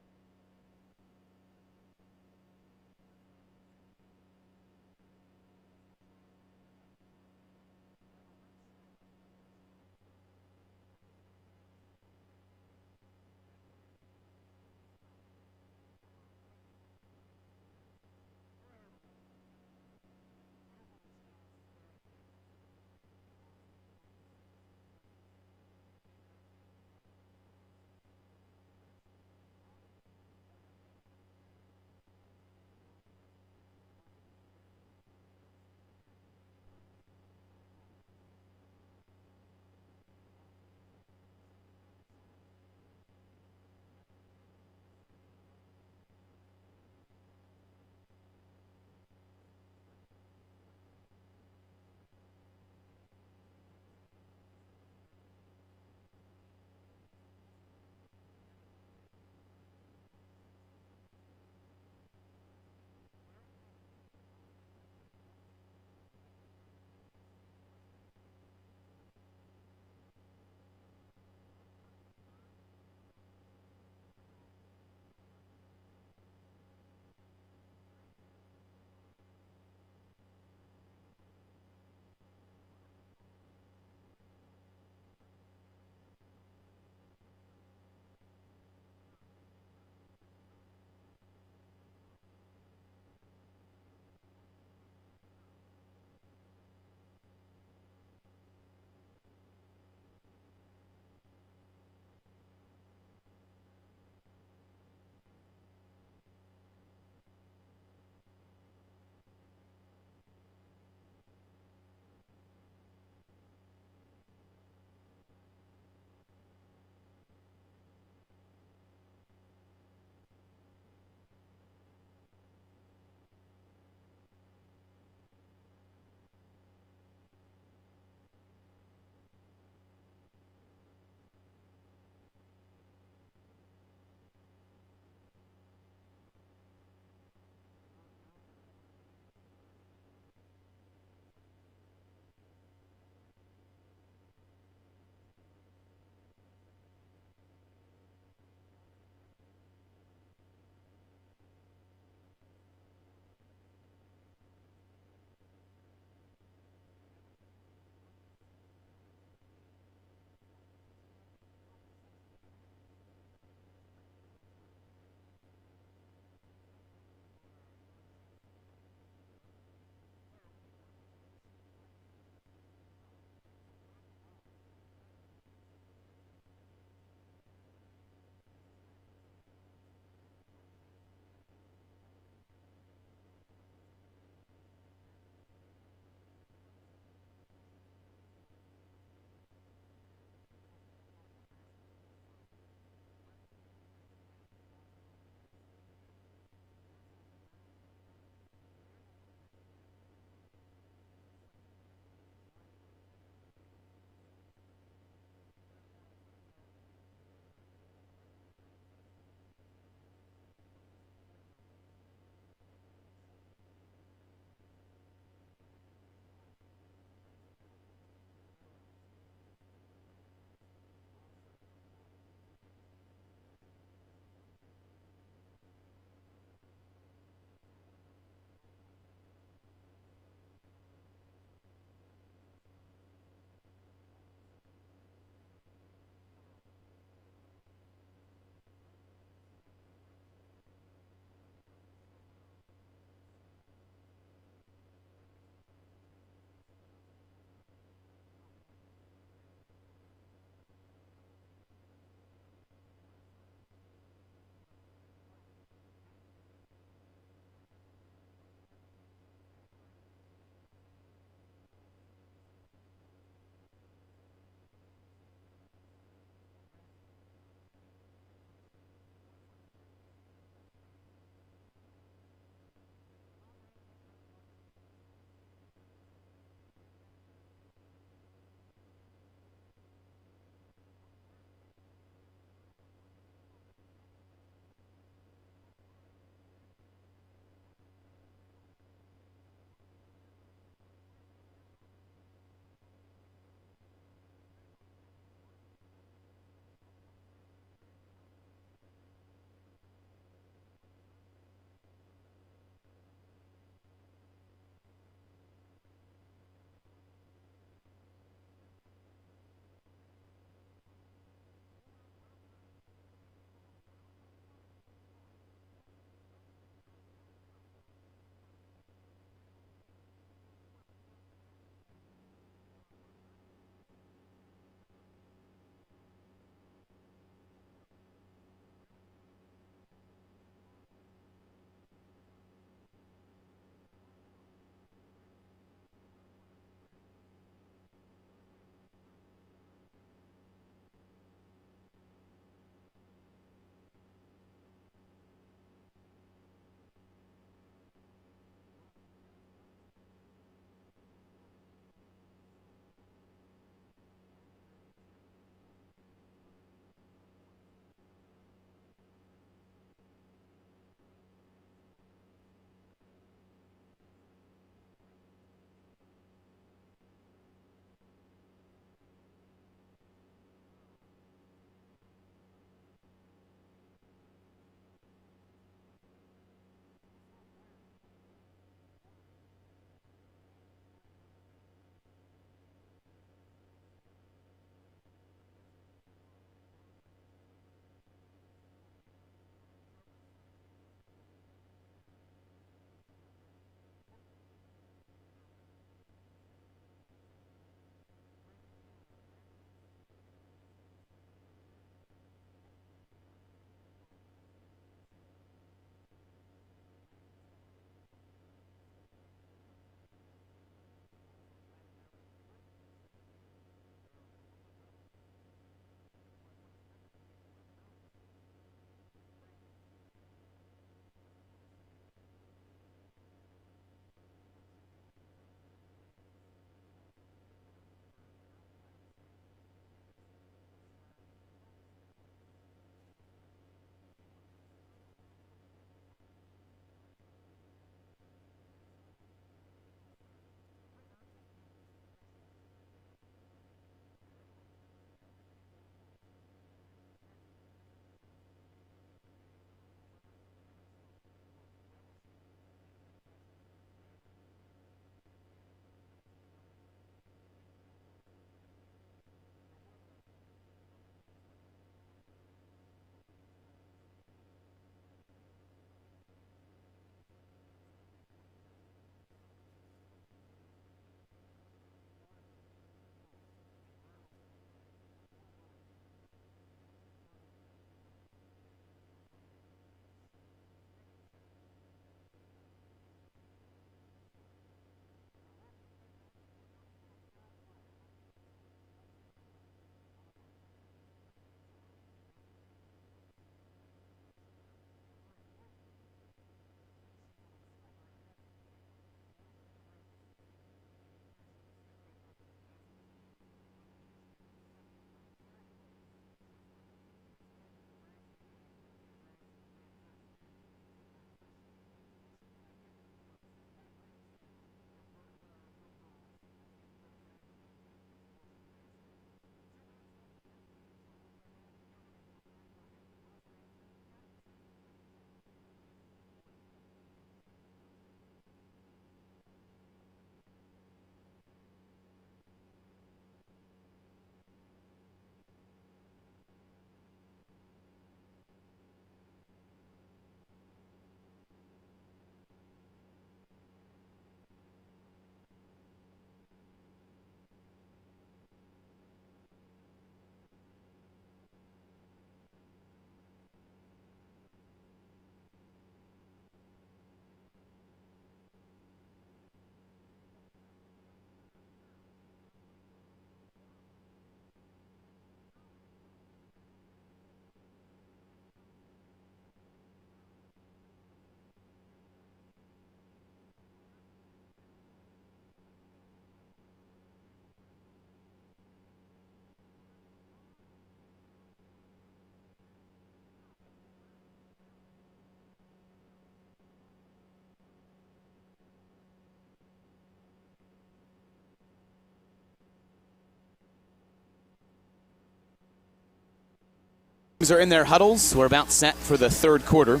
teams are in their huddles. We're about set for the third quarter.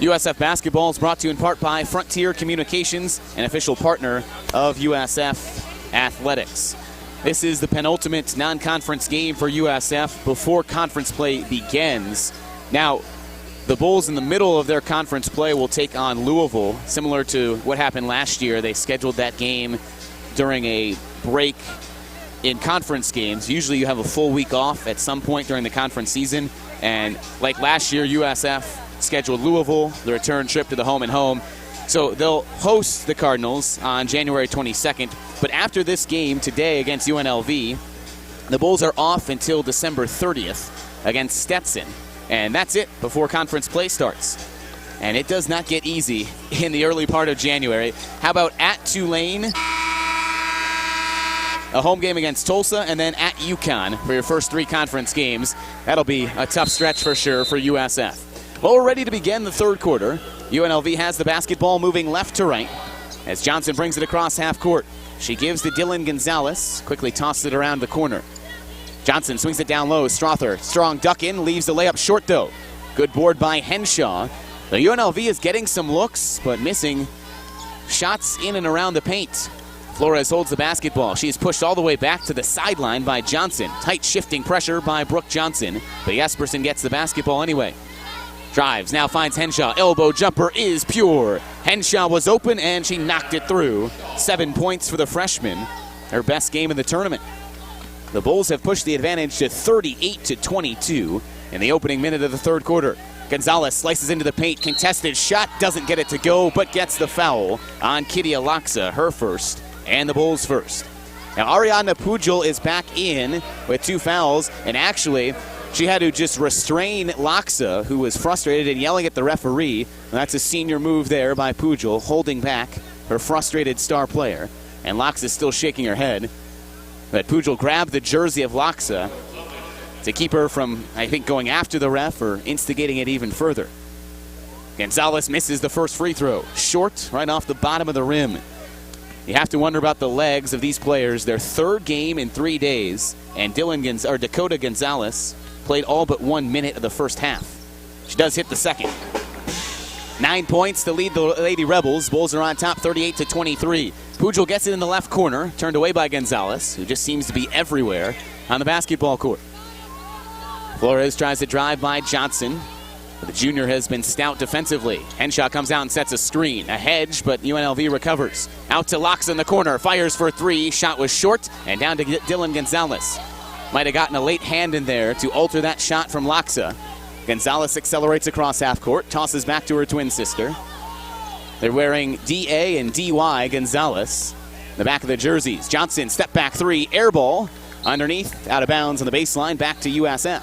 USF basketball is brought to you in part by Frontier Communications, an official partner of USF Athletics. This is the penultimate non-conference game for USF before conference play begins. Now, the Bulls in the middle of their conference play will take on Louisville, similar to what happened last year. They scheduled that game during a break in conference games. Usually you have a full week off at some point during the conference season, and like last year, USF scheduled Louisville, the return trip to the home and home. So they'll host the Cardinals on January 22nd. But after this game today against UNLV, the Bulls are off until December 30th against Stetson. And that's it before conference play starts. And it does not get easy in the early part of January. How about at Tulane, a home game against Tulsa, and then at UConn for your first three conference games? That'll be a tough stretch for sure for USF. Well, we're ready to begin the third quarter. UNLV has the basketball moving left to right as Johnson brings it across half court. She gives to Dylan Gonzalez, quickly tosses it around the corner. Johnson swings it down low. Strother, strong duck in, leaves the layup short though. Good board by Henshaw. The UNLV is getting some looks, but missing shots in and around the paint. Flores holds the basketball. She is pushed all the way back to the sideline by Johnson. Tight shifting pressure by Brooke Johnson, but Jespersen gets the basketball anyway. Drives, now finds Henshaw. Elbow jumper is pure. Henshaw was open and she knocked it through. 7 points for the freshman. Her best game of the tournament. The Bulls have pushed the advantage to 38-22 in the opening minute of the third quarter. Gonzalez slices into the paint. Contested shot, doesn't get it to go, but gets the foul on Kitty Alaksa, her first, and the Bulls' first. Now Ariadna Pujol is back in with 2 fouls, and actually she had to just restrain Laksa, who was frustrated and yelling at the referee. That's a senior move there by Pujol, holding back her frustrated star player. And Laksa still shaking her head. But Pujol grabbed the jersey of Laksa to keep her from, I think, going after the ref or instigating it even further. Gonzalez misses the first free throw. Short, right off the bottom of the rim. You have to wonder about the legs of these players. Their third game in 3 days. And Dakota Gonzalez played all but 1 minute of the first half. She does hit the second. 9 points to lead the Lady Rebels. Bulls are on top 38-23. Pujol gets it in the left corner, turned away by Gonzalez, who just seems to be everywhere on the basketball court. Flores tries to drive by Johnson. The junior has been stout defensively. Henshaw comes out and sets a screen. A hedge, but UNLV recovers. Out to Laksa in the corner. Fires for 3. Shot was short, and down to Dylan Gonzalez. Might have gotten a late hand in there to alter that shot from Laksa. Gonzalez accelerates across half court, tosses back to her twin sister. They're wearing DA and DY Gonzalez, the back of the jerseys. Johnson, step back 3, air ball. Underneath, out of bounds on the baseline, back to USF.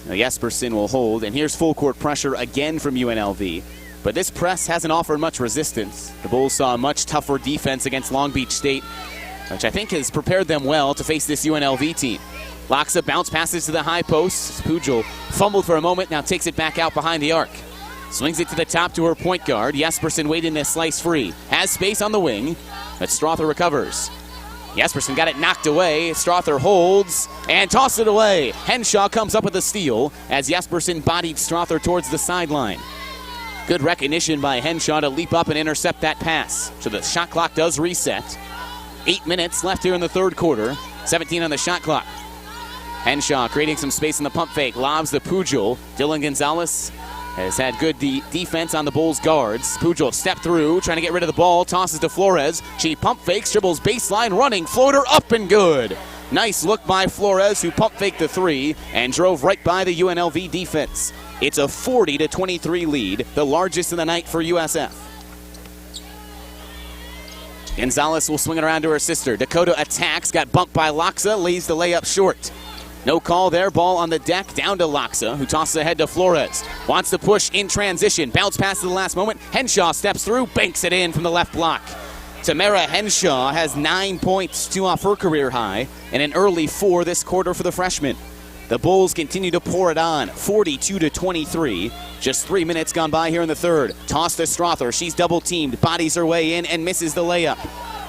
Now Jespersen will hold, and here's full court pressure again from UNLV. But this press hasn't offered much resistance. The Bulls saw a much tougher defense against Long Beach State, which I think has prepared them well to face this UNLV team. Laksa bounce passes to the high post. Pujol fumbled for a moment, now takes it back out behind the arc. Swings it to the top to her point guard. Jespersen waiting to slice free. Has space on the wing, but Strother recovers. Jespersen got it knocked away. Strother holds and tosses it away. Henshaw comes up with a steal as Jespersen bodied Strother towards the sideline. Good recognition by Henshaw to leap up and intercept that pass. So the shot clock does reset. 8 minutes left here in the third quarter. 17 on the shot clock. Henshaw creating some space in the pump fake. Lobs the Pujol. Dylan Gonzalez has had good defense on the Bulls guards. Pujol stepped through, trying to get rid of the ball. Tosses to Flores. She pump fakes, dribbles baseline, running. Floater up and good. Nice look by Flores, who pump faked the 3 and drove right by the UNLV defense. It's a 40-23 lead, the largest in the night for USF. Gonzalez will swing it around to her sister. Dakota attacks, got bumped by Laksa, leaves the layup short. No call there, ball on the deck, down to Laksa, who tosses ahead to Flores. Wants to push in transition, bounce pass to the last moment. Henshaw steps through, banks it in from the left block. Tamara Henshaw has 9 points, 2 off her career high, and an early 4 this quarter for the freshman. The Bulls continue to pour it on, 42-23. Just 3 minutes gone by here in the third. Toss to Strother. She's double-teamed, bodies her way in, and misses the layup.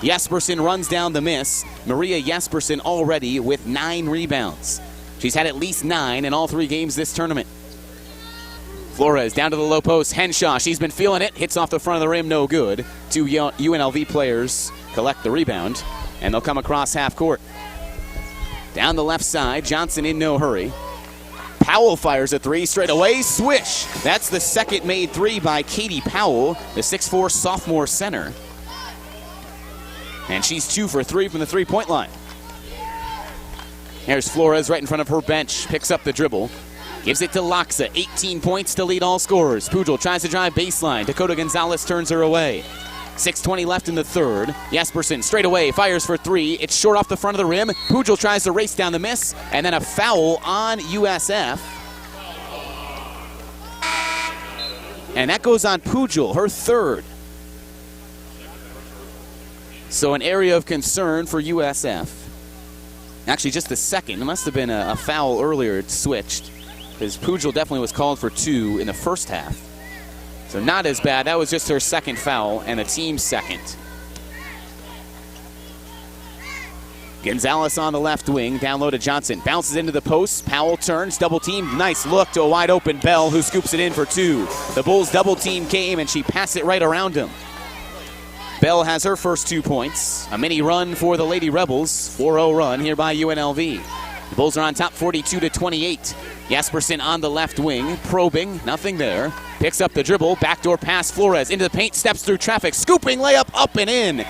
Jespersen runs down the miss. Maria Jespersen already with 9 rebounds. She's had at least 9 in all 3 games this tournament. Flores down to the low post. Henshaw, she's been feeling it. Hits off the front of the rim, no good. 2 UNLV players collect the rebound, and they'll come across half court. Down the left side, Johnson in no hurry. Powell fires a 3 straight away. Swish. That's the second made 3 by Katie Powell, the 6'4 sophomore center. And she's 2 for 3 from the three-point line. Here's Flores right in front of her bench. Picks up the dribble. Gives it to Loxa. 18 points to lead all scorers. Pujol tries to drive baseline. Dakota Gonzalez turns her away. 6:20 left in the third. Jespersen straight away fires for 3. It's short off the front of the rim. Pujol tries to race down the miss. And then a foul on USF. And that goes on Pujol, her third. So an area of concern for USF. Actually, just the second. It must have been a foul earlier. It switched, because Pujol definitely was called for 2 in the first half. So not as bad. That was just her second foul and the team's second. Gonzalez on the left wing. Down low to Johnson. Bounces into the post. Powell turns. Double team. Nice look to a wide open Bell, who scoops it in for 2. The Bulls double team came and she passed it right around him. Bell has her first 2 points. A mini run for the Lady Rebels. 4-0 run here by UNLV. The Bulls are on top 42-28. Jespersen on the left wing, probing, nothing there. Picks up the dribble, backdoor pass, Flores into the paint, steps through traffic, scooping layup up and in.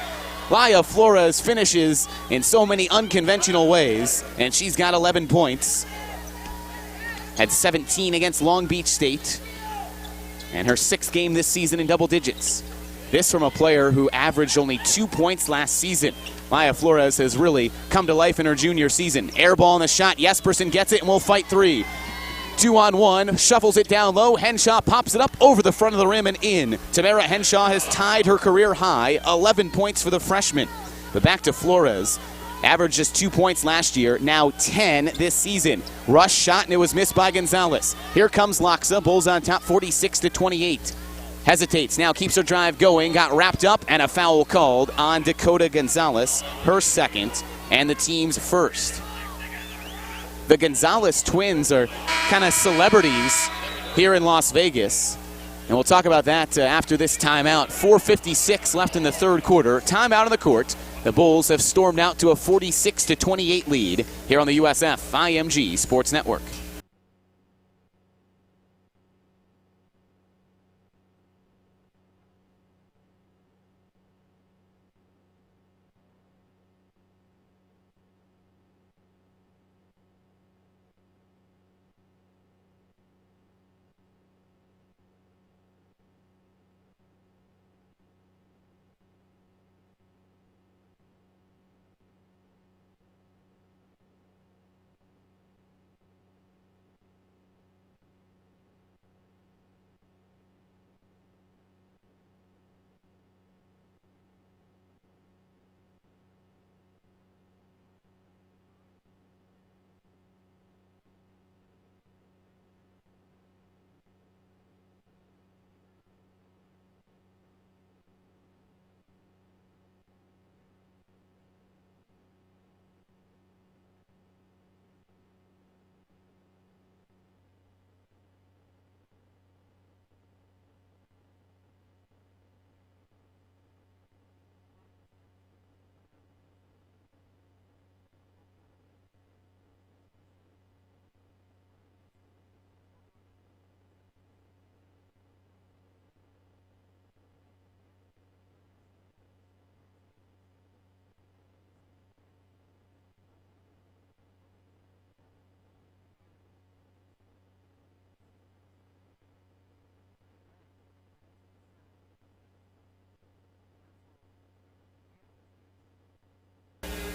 Laya Flores finishes in so many unconventional ways, and she's got 11 points. Had 17 against Long Beach State, and her 6th game this season in double digits. This from a player who averaged only 2 points last season. Laya Flores has really come to life in her junior season. Air ball in the shot. Jespersen gets it and will fight 3. 2-on-1, shuffles it down low. Henshaw pops it up over the front of the rim and in. Tamara Henshaw has tied her career high, 11 points for the freshman. But back to Flores. Averaged just 2 points last year, now 10 this season. Rush shot and it was missed by Gonzalez. Here comes Loxa. Bulls on top 46-28. Hesitates, now keeps her drive going, got wrapped up, and a foul called on Dakota Gonzalez, her second, and the team's first. The Gonzalez twins are kind of celebrities here in Las Vegas, and we'll talk about that after this timeout. 4:56 left in the third quarter. Timeout on the court. The Bulls have stormed out to a 46-28 lead here on the USF IMG Sports Network.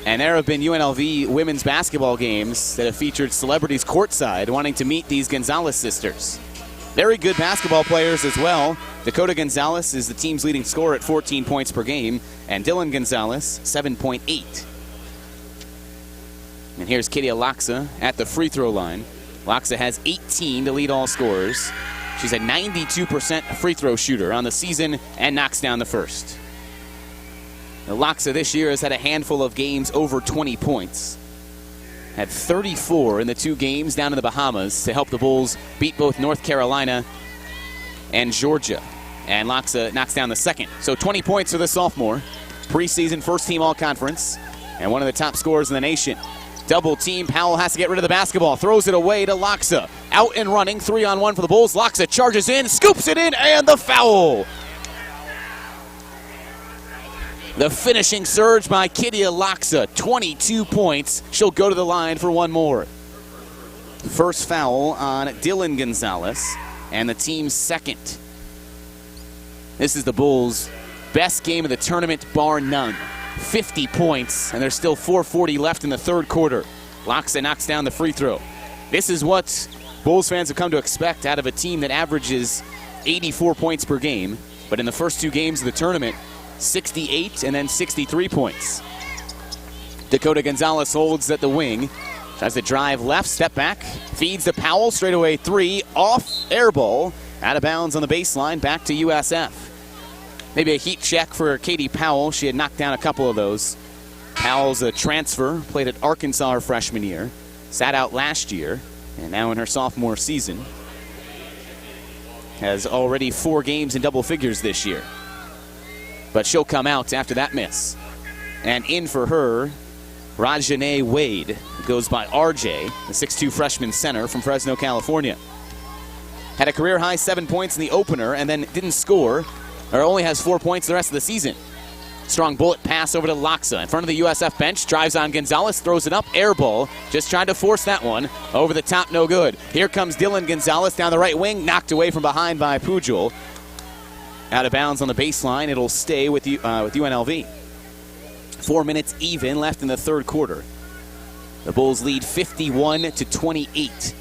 And there have been UNLV women's basketball games that have featured celebrities courtside wanting to meet these Gonzalez sisters. Very good basketball players as well. Dakota Gonzalez is the team's leading scorer at 14 points per game, and Dylan Gonzalez, 7.8. And here's Katia Loxa at the free throw line. Loxa has 18 to lead all scorers. She's a 92% free throw shooter on the season and knocks down the first. Loxa this year has had a handful of games over 20 points. had 34 in the 2 games down in the Bahamas to help the Bulls beat both North Carolina and Georgia. And Loxa knocks down the second. So 20 points for the sophomore. Preseason first-team all-conference and one of the top scorers in the nation. Double team. Powell has to get rid of the basketball. Throws it away to Loxa. Out and running. 3-on-1 for the Bulls. Loxa charges in, scoops it in, and the foul. The finishing surge by Kydia Loxa. 22 points. She'll go to the line for one more. First foul on Dylan Gonzalez and the team's second. This is the Bulls' best game of the tournament, bar none. 50 points, and there's still 4:40 left in the third quarter. Loxa knocks down the free throw. This is what Bulls fans have come to expect out of a team that averages 84 points per game, but in the first 2 games of the tournament, 68 and then 63 points. Dakota Gonzalez holds at the wing. Tries to drive left, step back, feeds to Powell, straightaway 3, off, air ball, out of bounds on the baseline, back to USF. Maybe a heat check for Katie Powell. She had knocked down a couple of those. Powell's a transfer, played at Arkansas her freshman year, sat out last year, and now in her sophomore season has already 4 games in double figures this year. But she'll come out after that miss. And in for her, Rajane Wade, who goes by RJ, the 6'2 freshman center from Fresno, California. Had a career-high 7 points in the opener and then didn't score, or only has 4 points the rest of the season. Strong bullet pass over to Loxa. In front of the USF bench, drives on Gonzalez, throws it up, air ball. Just tried to force that one. Over the top, no good. Here comes Dylan Gonzalez down the right wing, knocked away from behind by Pujol. Out of bounds on the baseline, it'll stay with UNLV. 4 minutes even left in the third quarter. The Bulls lead 51-28.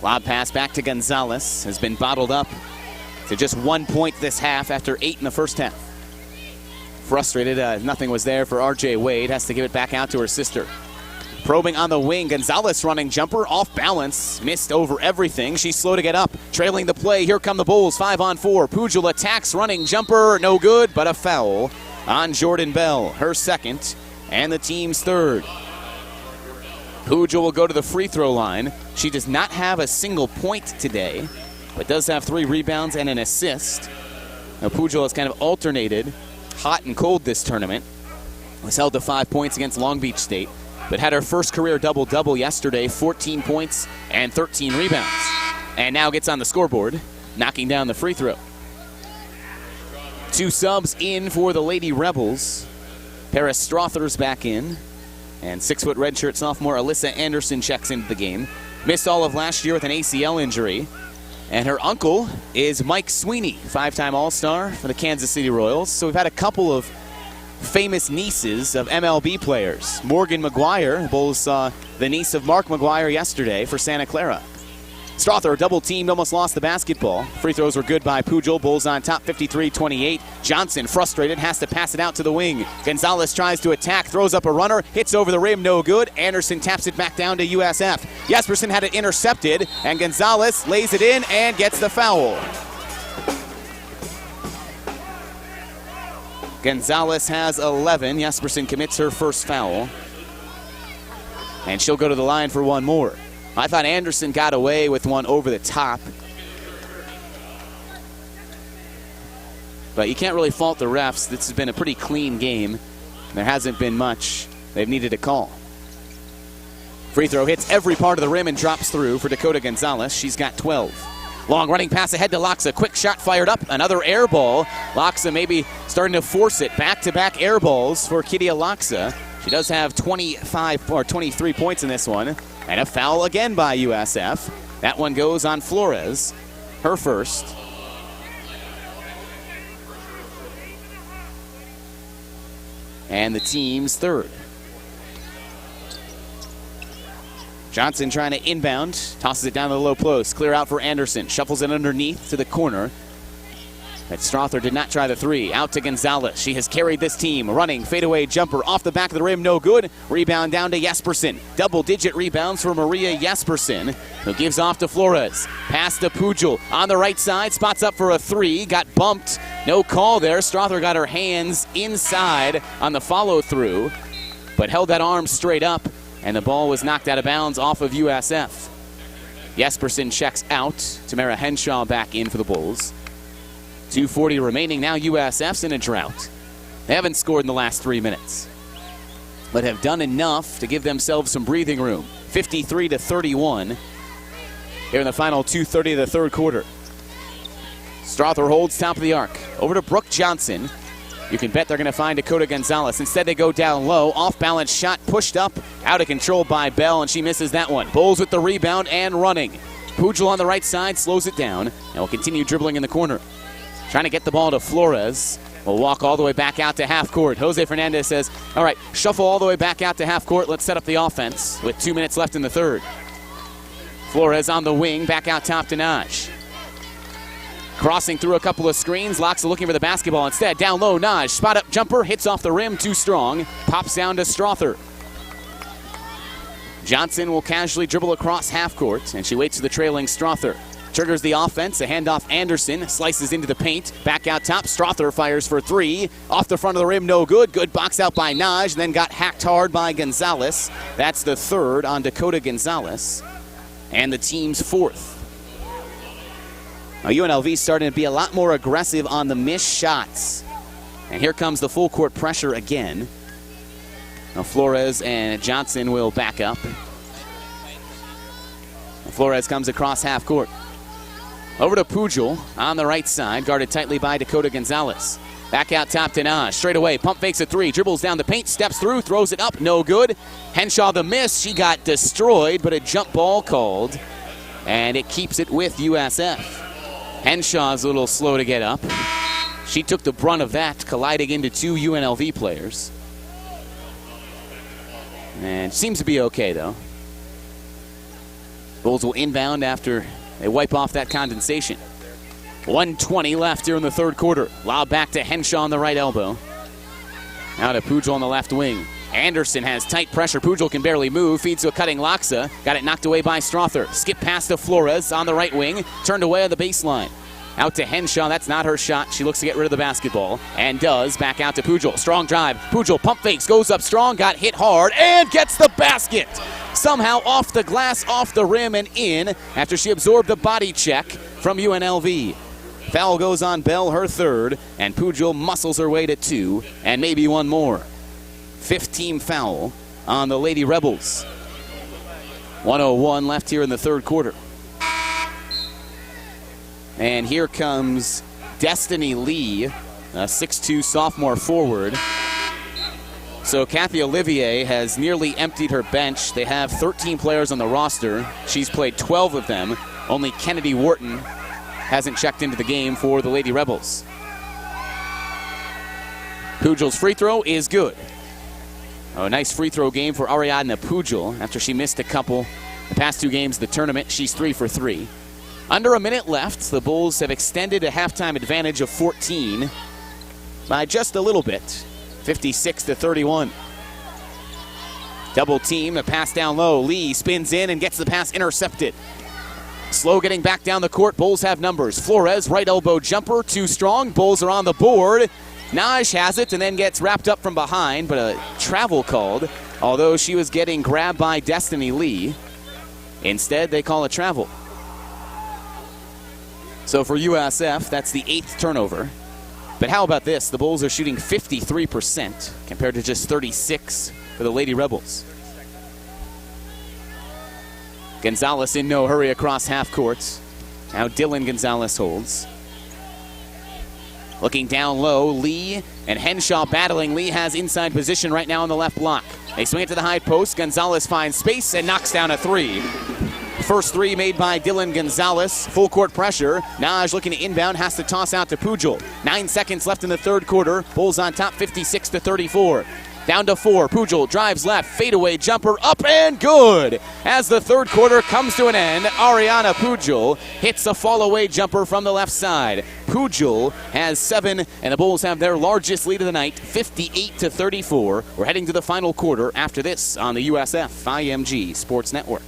Lob pass back to Gonzalez has been bottled up to just 1 point this half after 8 in the first half. Frustrated, nothing was there for RJ Wade. Has to give it back out to her sister. Probing on the wing, Gonzalez running jumper, off balance, missed over everything. She's slow to get up, trailing the play. Here come the Bulls, 5-on-4. Pujol attacks, running jumper, no good, but a foul on Jordan Bell, her second, and the team's third. Pujol will go to the free throw line. She does not have a single point today, but does have 3 rebounds and an assist. Now Pujol has kind of alternated hot and cold this tournament. Was held to 5 points against Long Beach State, but had her first career double-double yesterday, 14 points and 13 rebounds. And now gets on the scoreboard, knocking down the free throw. 2 subs in for the Lady Rebels. Paris Strother's back in, and 6-foot redshirt sophomore Alyssa Anderson checks into the game. Missed all of last year with an ACL injury. And her uncle is Mike Sweeney, 5-time All-Star for the Kansas City Royals. So we've had a couple of famous nieces of MLB players. Morgan McGuire, the Bulls saw the niece of Mark McGuire yesterday for Santa Clara. Strother double-teamed, almost lost the basketball. Free throws were good by Pujol. Bulls on top, 53-28. Johnson, frustrated, has to pass it out to the wing. Gonzalez tries to attack, throws up a runner, hits over the rim, no good. Anderson taps it back down to USF. Jesperson had it intercepted, and Gonzalez lays it in and gets the foul. Gonzalez has 11. Jesperson commits her first foul. And she'll go to the line for one more. I thought Anderson got away with one over the top. But you can't really fault the refs. This has been a pretty clean game. There hasn't been much they've needed to call. Free throw hits every part of the rim and drops through for Dakota Gonzalez. She's got 12. Long running pass ahead to Loxa. Quick shot fired up. Another air ball. Loxa maybe starting to force it. Back-to-back air balls for Kydia Loxa. She does have 25 or 23 points in this one. And a foul again by USF. That one goes on Flores, her first. And the team's third. Johnson trying to inbound, tosses it down to the low post. Clear out for Anderson, shuffles it underneath to the corner. But Strother did not try the 3. Out to Gonzalez. She has carried this team. Running, fadeaway jumper off the back of the rim, no good. Rebound down to Jesperson. Double-digit rebounds for Maria Jesperson, who gives off to Flores. Pass to Pujol on the right side. Spots up for a 3. Got bumped. No call there. Strother got her hands inside on the follow-through. but held that arm straight up, and the ball was knocked out of bounds off of USF. Jespersen checks out. Tamara Henshaw back in for the Bulls. 2:40 remaining. Now USF's in a drought. They haven't scored in the last 3 minutes, but have done enough to give themselves some breathing room. 53-31 here in the final 2:30 of the third quarter. Strother holds top of the arc. Over to Brooke Johnson. You can bet they're going to find Dakota Gonzalez. Instead, they go down low. Off-balance shot pushed up. Out of control by Bell, and she misses that one. Bulls with the rebound and running. Pujol on the right side slows it down and will continue dribbling in the corner. Trying to get the ball to Flores. Will walk all the way back out to half court. Jose Fernandez says, all right, shuffle all the way back out to half court. Let's set up the offense with 2 minutes left in the third. Flores on the wing, back out top to Naj. Crossing through a couple of screens, Loxa looking for the basketball. Instead, down low, Naj, spot-up jumper, hits off the rim, too strong. Pops down to Strother. Johnson will casually dribble across half court, and she waits for the trailing Strother. Triggers the offense, a handoff Anderson, slices into the paint, back out top, Strother fires for three. Off the front of the rim, no good. Good box out by Naj, and then got hacked hard by Gonzalez. That's the third on Dakota Gonzalez, and the team's fourth. Now, UNLV starting to be a lot more aggressive on the missed shots. And here comes the full court pressure again. Now, Flores and Johnson will back up. Flores comes across half court. Over to Pujol on the right side, guarded tightly by Dakota Gonzalez. Back out top to Naj. Straight away, pump fakes a three, dribbles down the paint, steps through, throws it up, no good. Henshaw the miss, she got destroyed, but a jump ball called. And it keeps it with USF. Henshaw's a little slow to get up. She took the brunt of that, colliding into two UNLV players. And seems to be okay, though. Bulls will inbound after they wipe off that condensation. 1:20 left here in the third quarter. Lob back to Henshaw on the right elbow. Now to Pujol on the left wing. Anderson has tight pressure. Pujol can barely move. Feeds to a cutting Loxa. Got it knocked away by Strother. Skip pass to Flores on the right wing. Turned away on the baseline. Out to Henshaw. That's not her shot. She looks to get rid of the basketball. And does. Back out to Pujol. Strong drive. Pujol pump fakes. Goes up strong. Got hit hard. And gets the basket. Somehow off the glass, off the rim, and in after she absorbed the body check from UNLV. Foul goes on Bell, her third. And Pujol muscles her way to two. And maybe one more. 15 foul on the Lady Rebels. 1:01 left here in the third quarter. And here comes Destiny Lee, a 6'2 sophomore forward. So Kathy Olivier has nearly emptied her bench. They have 13 players on the roster. She's played 12 of them. Only Kennedy Wharton hasn't checked into the game for the Lady Rebels. Pujol's free throw is good. A nice free throw game for Ariadna Pujol after she missed a couple the past two games of the tournament. She's 3 for 3. Under a minute left, the Bulls have extended a halftime advantage of 14 by just a little bit, 56-31. Double team, a pass down low. Lee spins in and gets the pass intercepted. Slow getting back down the court. Bulls have numbers. Flores, right elbow jumper, too strong. Bulls are on the board. Naj has it and then gets wrapped up from behind, but a travel called, although she was getting grabbed by Destiny Lee. Instead, they call a travel. So for USF, that's the 8th turnover. But how about this? The Bulls are shooting 53% compared to just 36% for the Lady Rebels. Gonzalez in no hurry across half court. Now Dylan Gonzalez holds. Looking down low, Lee and Henshaw battling. Lee has inside position right now on the left block. They swing it to the high post. Gonzalez finds space and knocks down a three. First three made by Dylan Gonzalez. Full court pressure. Naj looking to inbound, has to toss out to Pujol. 9 seconds left in the third quarter. Bulls on top 56-34. Down to 4. Pujol drives left. Fadeaway jumper up and good. As the third quarter comes to an end, Ariana Pujol hits a fall-away jumper from the left side. Pujol has 7, and the Bulls have their largest lead of the night, 58-34. We're heading to the final quarter after this on the USF IMG Sports Network.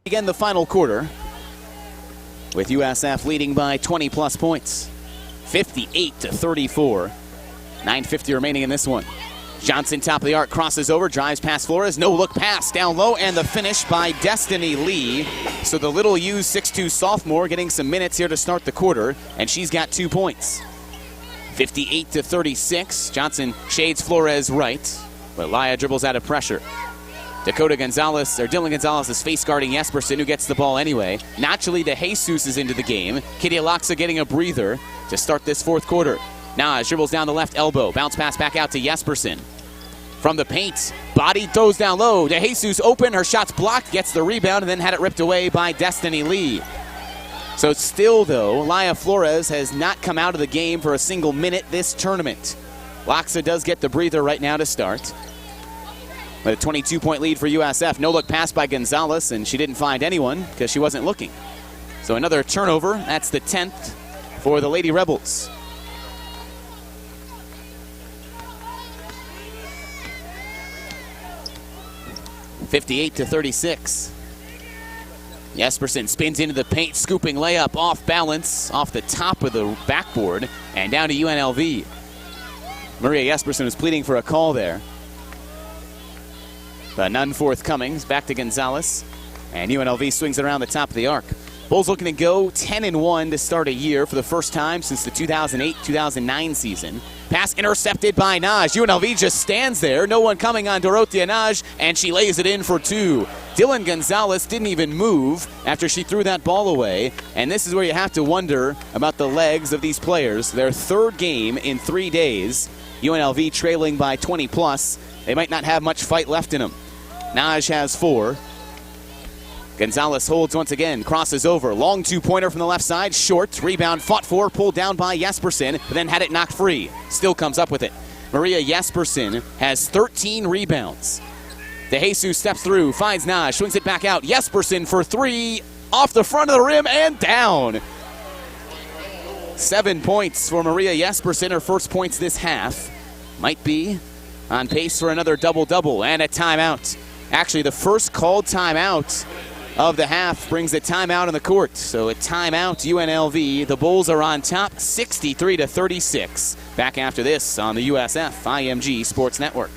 Again, the final quarter, with USF leading by 20-plus points, 58-34. 9:50 remaining in this one. Johnson, top of the arc, crosses over, drives past Flores. No look pass down low, and the finish by Destiny Lee. So the little U 6'2 sophomore getting some minutes here to start the quarter, and she's got 2 points. 58-36. Johnson shades Flores right, but Laya dribbles out of pressure. Dylan Gonzalez is face guarding Jespersen, who gets the ball anyway. Nachali de Jesus is into the game. Kitty Aloxa getting a breather to start this fourth quarter. Naj dribbles down the left elbow. Bounce pass back out to Jespersen. From the paint, body throws down low. De Jesus open, her shot's blocked, gets the rebound, and then had it ripped away by Destiny Lee. So still, though, Laya Flores has not come out of the game for a single minute this tournament. Loxa does get the breather right now to start. With a 22-point lead for USF. No look pass by Gonzalez, and she didn't find anyone because she wasn't looking. So another turnover. That's the 10th for the Lady Rebels. (58-36). Jespersen spins into the paint, scooping layup off balance, off the top of the backboard, and down to UNLV. Maria Jespersen was pleading for a call there, but none forthcoming. Back to Gonzalez, and UNLV swings it around the top of the arc. Bulls looking to go 10-1 to start a year for the first time since the 2008-2009 season. Pass intercepted by Naj. UNLV just stands there. No one coming on Dorothea Naj, and she lays it in for 2. Dylan Gonzalez didn't even move after she threw that ball away, and this is where you have to wonder about the legs of these players. Their third game in 3 days. UNLV trailing by 20-plus. They might not have much fight left in them. Naj has 4. Gonzalez holds once again, crosses over. Long two-pointer from the left side, short. Rebound fought for, pulled down by Jespersen, but then had it knocked free. Still comes up with it. Maria Jespersen has 13 rebounds. De Jesus steps through, finds Naj, swings it back out. Jespersen for 3, off the front of the rim and down. 7 points for Maria Jespersen, her first points this half. Might be on pace for another double-double and a timeout. Actually, the first called timeout of the half brings a timeout on the court. So a timeout, UNLV. The Bulls are on top, 63-36. Back after this on the USF IMG Sports Network.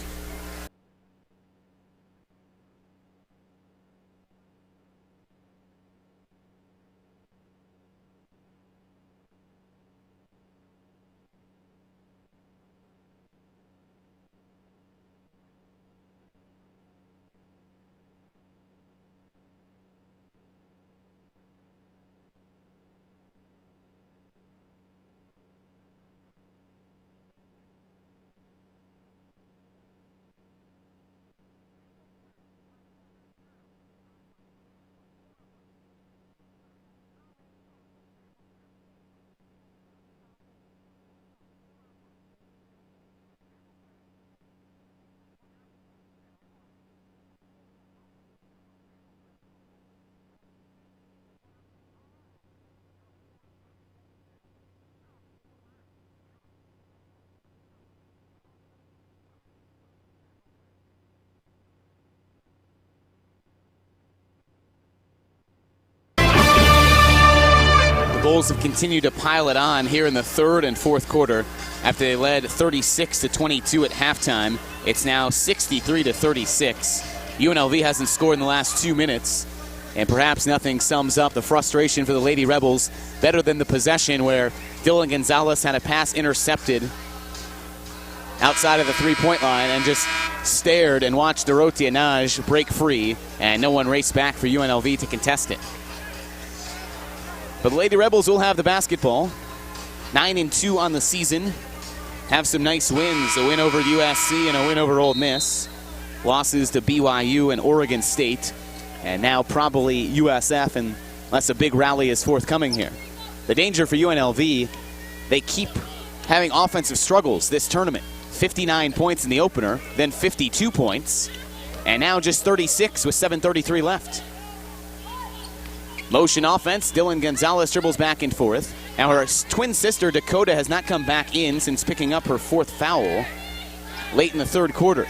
Bulls have continued to pile it on here in the third and fourth quarter. After they led 36-22 at halftime, it's now 63-36. UNLV hasn't scored in the last 2 minutes, and perhaps nothing sums up the frustration for the Lady Rebels better than the possession where Dylan Gonzalez had a pass intercepted outside of the three-point line and just stared and watched Dorothea Naj break free, and no one raced back for UNLV to contest it. But the Lady Rebels will have the basketball. 9-2 on the season. Have some nice wins. A win over USC and a win over Ole Miss. Losses to BYU and Oregon State. And now probably USF, unless a big rally is forthcoming here. The danger for UNLV, they keep having offensive struggles this tournament. 59 points in the opener, then 52 points. And now just 36 with 7:33 left. Motion offense, Dylan Gonzalez dribbles back and forth. Now her twin sister, Dakota, has not come back in since picking up her fourth foul late in the third quarter.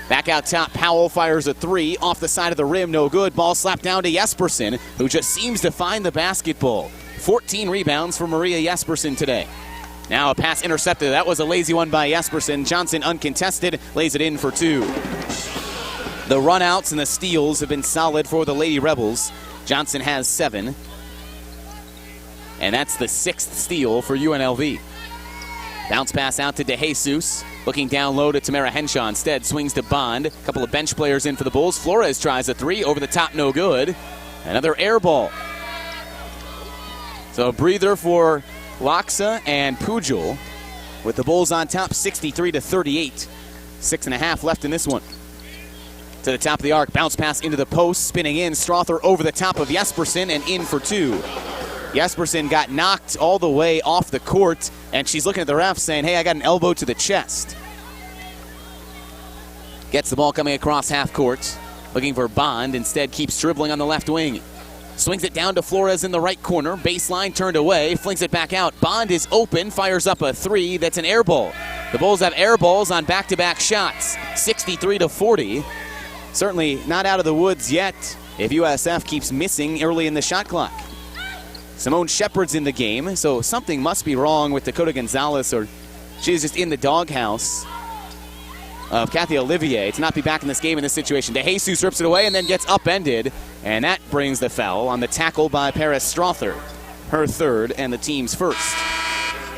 Back out top, Powell fires a three off the side of the rim, no good. Ball slapped down to Jespersen, who just seems to find the basketball. 14 rebounds for Maria Jespersen today. Now a pass intercepted. That was a lazy one by Jespersen. Johnson uncontested, lays it in for two. The runouts and the steals have been solid for the Lady Rebels. Johnson has 7. And that's the 6th steal for UNLV. Bounce pass out to DeJesus. Looking down low to Tamara Henshaw. Instead, swings to Bond. A couple of bench players in for the Bulls. Flores tries a three. Over the top, no good. Another air ball. So a breather for Loxa and Pujol. With the Bulls on top, 63-38. 6.5 left in this one. To the top of the arc. Bounce pass into the post. Spinning in. Strother over the top of Jespersen and in for two. Jespersen got knocked all the way off the court, and she's looking at the ref saying, hey, I got an elbow to the chest. Gets the ball coming across half court, looking for Bond. Instead, keeps dribbling on the left wing. Swings it down to Flores in the right corner. Baseline turned away, flings it back out. Bond is open, fires up a three. That's an air ball. The Bulls have air balls on back-to-back shots, 63-40. Certainly not out of the woods yet if USF keeps missing early in the shot clock. Simone Shepard's in the game, so something must be wrong with Dakota Gonzalez, or she's just in the doghouse of Kathy Olivier to not be back in this game in this situation. DeJesus rips it away and then gets upended, and that brings the foul on the tackle by Paris Strother, her third and the team's first.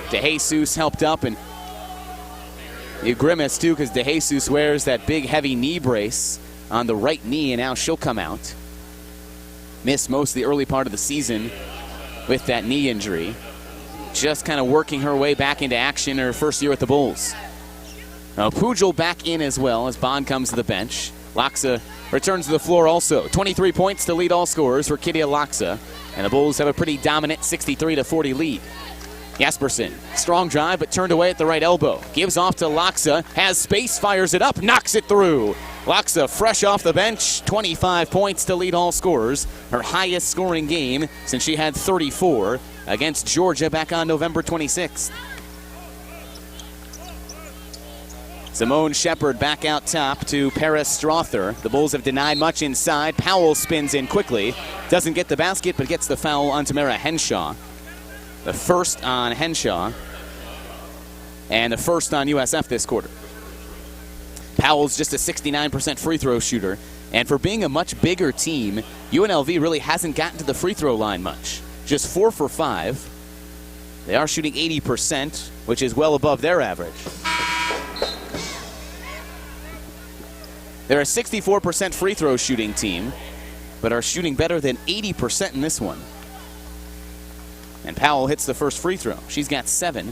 DeJesus helped up, and you grimace too because DeJesus wears that big heavy knee brace on the right knee, and now she'll come out. Missed most of the early part of the season with that knee injury. Just kind of working her way back into action her first year with the Bulls. Now Pujol back in as well as Bond comes to the bench. Loxa returns to the floor also. 23 points to lead all scorers for Kydia Loxa. And the Bulls have a pretty dominant 63-40 lead. Jespersen, strong drive but turned away at the right elbow. Gives off to Loxa, has space, fires it up, knocks it through. Loxa fresh off the bench, 25 points to lead all scorers. Her highest scoring game since she had 34 against Georgia back on November 26th. Simone Shepard back out top to Paris Strother. The Bulls have denied much inside. Powell spins in quickly. Doesn't get the basket, but gets the foul on Tamara Henshaw. The first on Henshaw. And the first on USF this quarter. Powell's just a 69% free throw shooter. And for being a much bigger team, UNLV really hasn't gotten to the free throw line much. Just 4 for 5. They are shooting 80%, which is well above their average. They're a 64% free throw shooting team, but are shooting better than 80% in this one. And Powell hits the first free throw. She's got 7.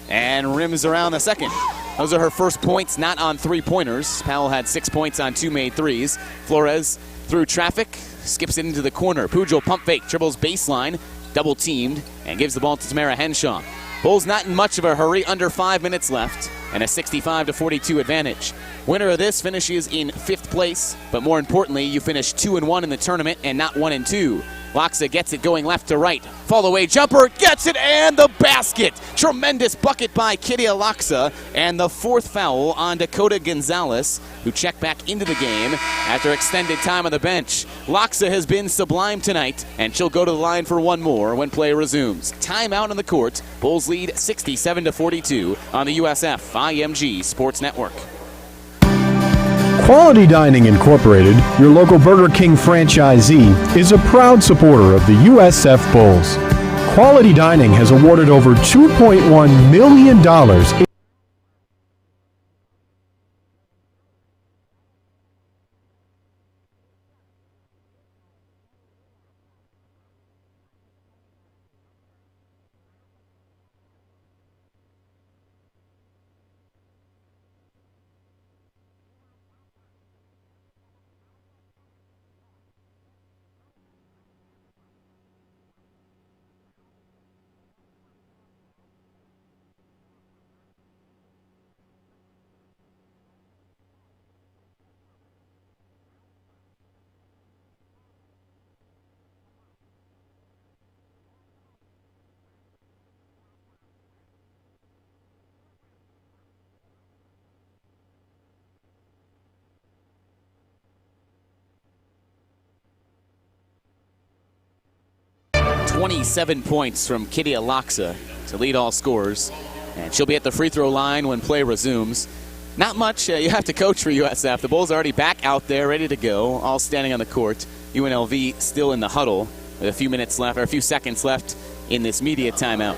And rims around the second. Those are her first points, not on three-pointers. Powell had 6 points on 2 made threes. Flores through traffic, skips it into the corner. Pujol pump fake, dribbles baseline, double-teamed, and gives the ball to Tamara Henshaw. Bulls not in much of a hurry, under 5 minutes left, and a 65-42 advantage. Winner of this finishes in 5th place, but more importantly, you finish 2-1 in the tournament and not 1-2. Loxa gets it going left to right. Fall away jumper, gets it, and the basket. Tremendous bucket by Kydia Loxa, and the 4th foul on Dakota Gonzalez, who checked back into the game after extended time on the bench. Loxa has been sublime tonight, and she'll go to the line for one more when play resumes. Timeout on the court. Bulls lead 67-42 on the USF IMG Sports Network. Quality Dining Incorporated, your local Burger King franchisee, is a proud supporter of the USF Bulls. Quality Dining has awarded over $2.1 million 27 points from Kitty Alaksa to lead all scorers. And she'll be at the free throw line when play resumes. Not much you have to coach for USF. The Bulls are already back out there, ready to go, all standing on the court. UNLV still in the huddle with a few minutes left, or a few seconds left in this media timeout.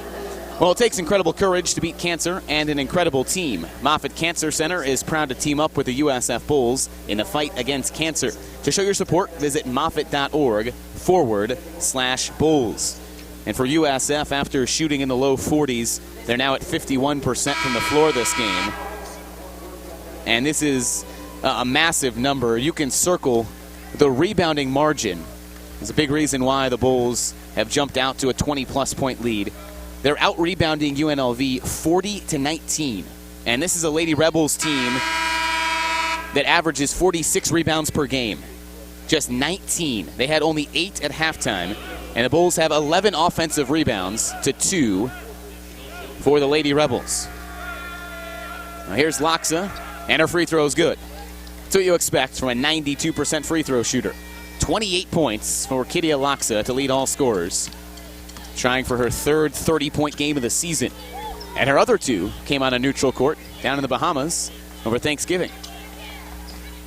Well, it takes incredible courage to beat cancer and an incredible team. Moffitt Cancer Center is proud to team up with the USF Bulls in the fight against cancer. To show your support, visit moffitt.org/Bulls. And for USF, after shooting in the low 40s, they're now at 51% from the floor this game. And this is a massive number. You can circle the rebounding margin. It's a big reason why the Bulls have jumped out to a 20-plus point lead. They're out-rebounding UNLV 40-19. And this is a Lady Rebels team that averages 46 rebounds per game. Just 19. They had only 8 at halftime. And the Bulls have 11 offensive rebounds to 2 for the Lady Rebels. Now here's Laksa, and her free throw is good. That's what you expect from a 92% free throw shooter. 28 points for Kitty Alaksa to lead all scorers, trying for her third 30-point game of the season. And her other 2 came on a neutral court down in the Bahamas over Thanksgiving.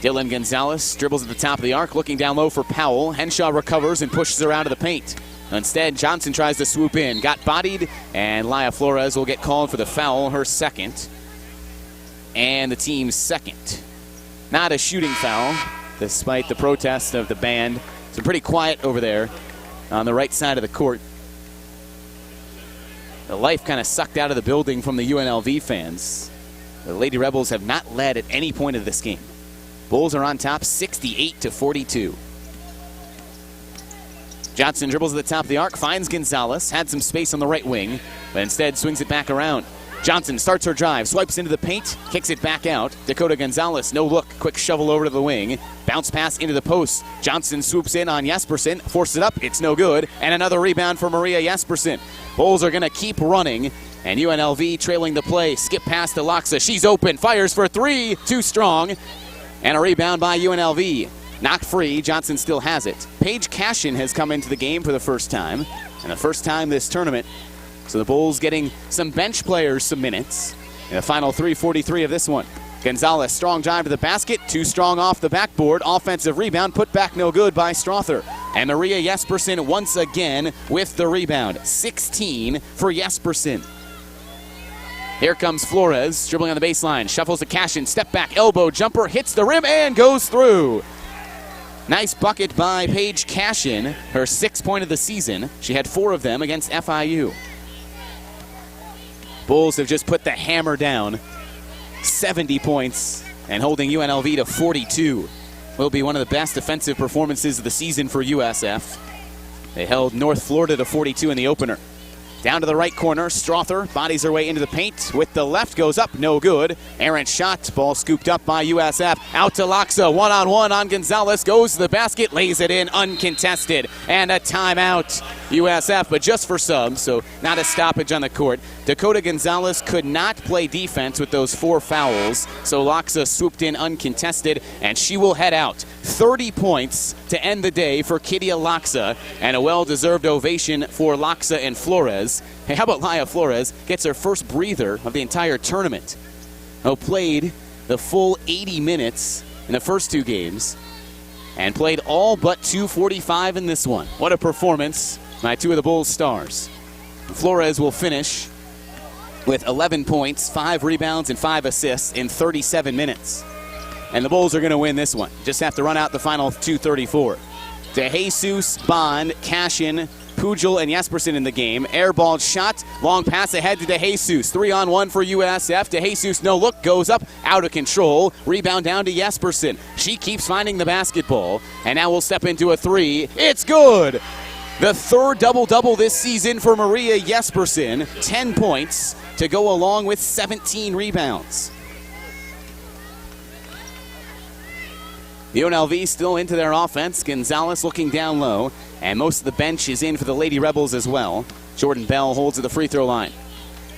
Dylan Gonzalez dribbles at the top of the arc, looking down low for Powell. Henshaw recovers and pushes her out of the paint. Instead, Johnson tries to swoop in. Got bodied, and Laya Flores will get called for the foul, her second. And the team's second. Not a shooting foul, despite the protest of the band. It's pretty quiet over there on the right side of the court. The life kind of sucked out of the building from the UNLV fans. The Lady Rebels have not led at any point of this game. Bulls are on top 68-42. Johnson dribbles at the top of the arc, finds Gonzalez, had some space on the right wing, but instead swings it back around. Johnson starts her drive, swipes into the paint, kicks it back out. Dakota Gonzalez, no look, quick shovel over to the wing. Bounce pass into the post. Johnson swoops in on Jespersen, forces it up, it's no good. And another rebound for Maria Jespersen. Bulls are going to keep running, and UNLV trailing the play. Skip past to Laksa, she's open, fires for 3, too strong. And a rebound by UNLV. Knocked free, Johnson still has it. Paige Cashin has come into the game for the first time, and the first time this tournament. So the Bulls getting some bench players some minutes in the final 3:43 of this one. Gonzalez, strong drive to the basket, too strong off the backboard. Offensive rebound, put back no good by Strother. And Maria Jespersen once again with the rebound. 16 for Jespersen. Here comes Flores, dribbling on the baseline, shuffles to Cashin, step back, elbow jumper, hits the rim and goes through. Nice bucket by Paige Cashin, her 6th point of the season. She had 4 of them against FIU. Bulls have just put the hammer down. 70 points and holding UNLV to 42. Will be one of the best defensive performances of the season for USF. They held North Florida to 42 in the opener. Down to the right corner, Strother bodies her way into the paint. With the left, goes up, no good. Errant shot, ball scooped up by USF. Out to Laksa, one-on-one on Gonzalez. Goes to the basket, lays it in, uncontested. And a timeout, USF, but just for subs, so not a stoppage on the court. Dakota Gonzalez could not play defense with those 4 fouls, so Laksa swooped in uncontested, and she will head out. 30 points to end the day for Kitty Alaksa, and a well-deserved ovation for Laksa and Flores. Hey, how about Laya Flores? Gets her first breather of the entire tournament. Played the full 80 minutes in the first 2 games, and played all but 2:45 in this one. What a performance by 2 of the Bulls' stars. Flores will finish with 11 points, 5 rebounds, and 5 assists in 37 minutes. And the Bulls are going to win this one. Just have to run out the final 2:34. DeJesus, Bond, Cashin, Pujol, and Jespersen in the game. Airball shot, long pass ahead to DeJesus. 3-on-1 for USF. DeJesus, no look, goes up, out of control. Rebound down to Jespersen. She keeps finding the basketball, and now we'll step into a 3. It's good! The 3rd double-double this season for Maria Jespersen. 10 points to go along with 17 rebounds. UNLV still into their offense. Gonzalez looking down low, and most of the bench is in for the Lady Rebels as well. Jordan Bell holds at the free throw line.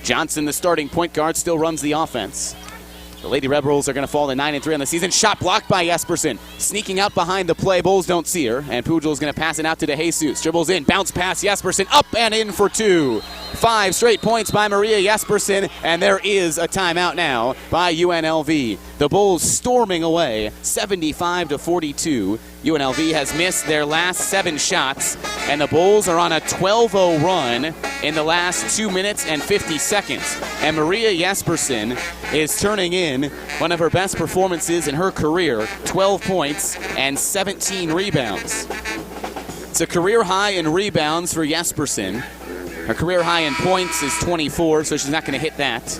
Johnson, the starting point guard, still runs the offense. The Lady Rebels are going to fall to 9-3 on the season. Shot blocked by Jespersen. Sneaking out behind the play. Bulls don't see her. And Pujel's going to pass it out to DeJesus. Dribbles in. Bounce pass. Jespersen up and in for 2. 5 straight points by Maria Jespersen. And there is a timeout now by UNLV. The Bulls storming away 75-42. UNLV has missed their last 7 shots. And the Bulls are on a 12-0 run in the last 2 minutes and 50 seconds. And Maria Jespersen is turning in one of her best performances in her career, 12 points and 17 rebounds. It's a career high in rebounds for Jespersen. Her career high in points is 24, so she's not going to hit that.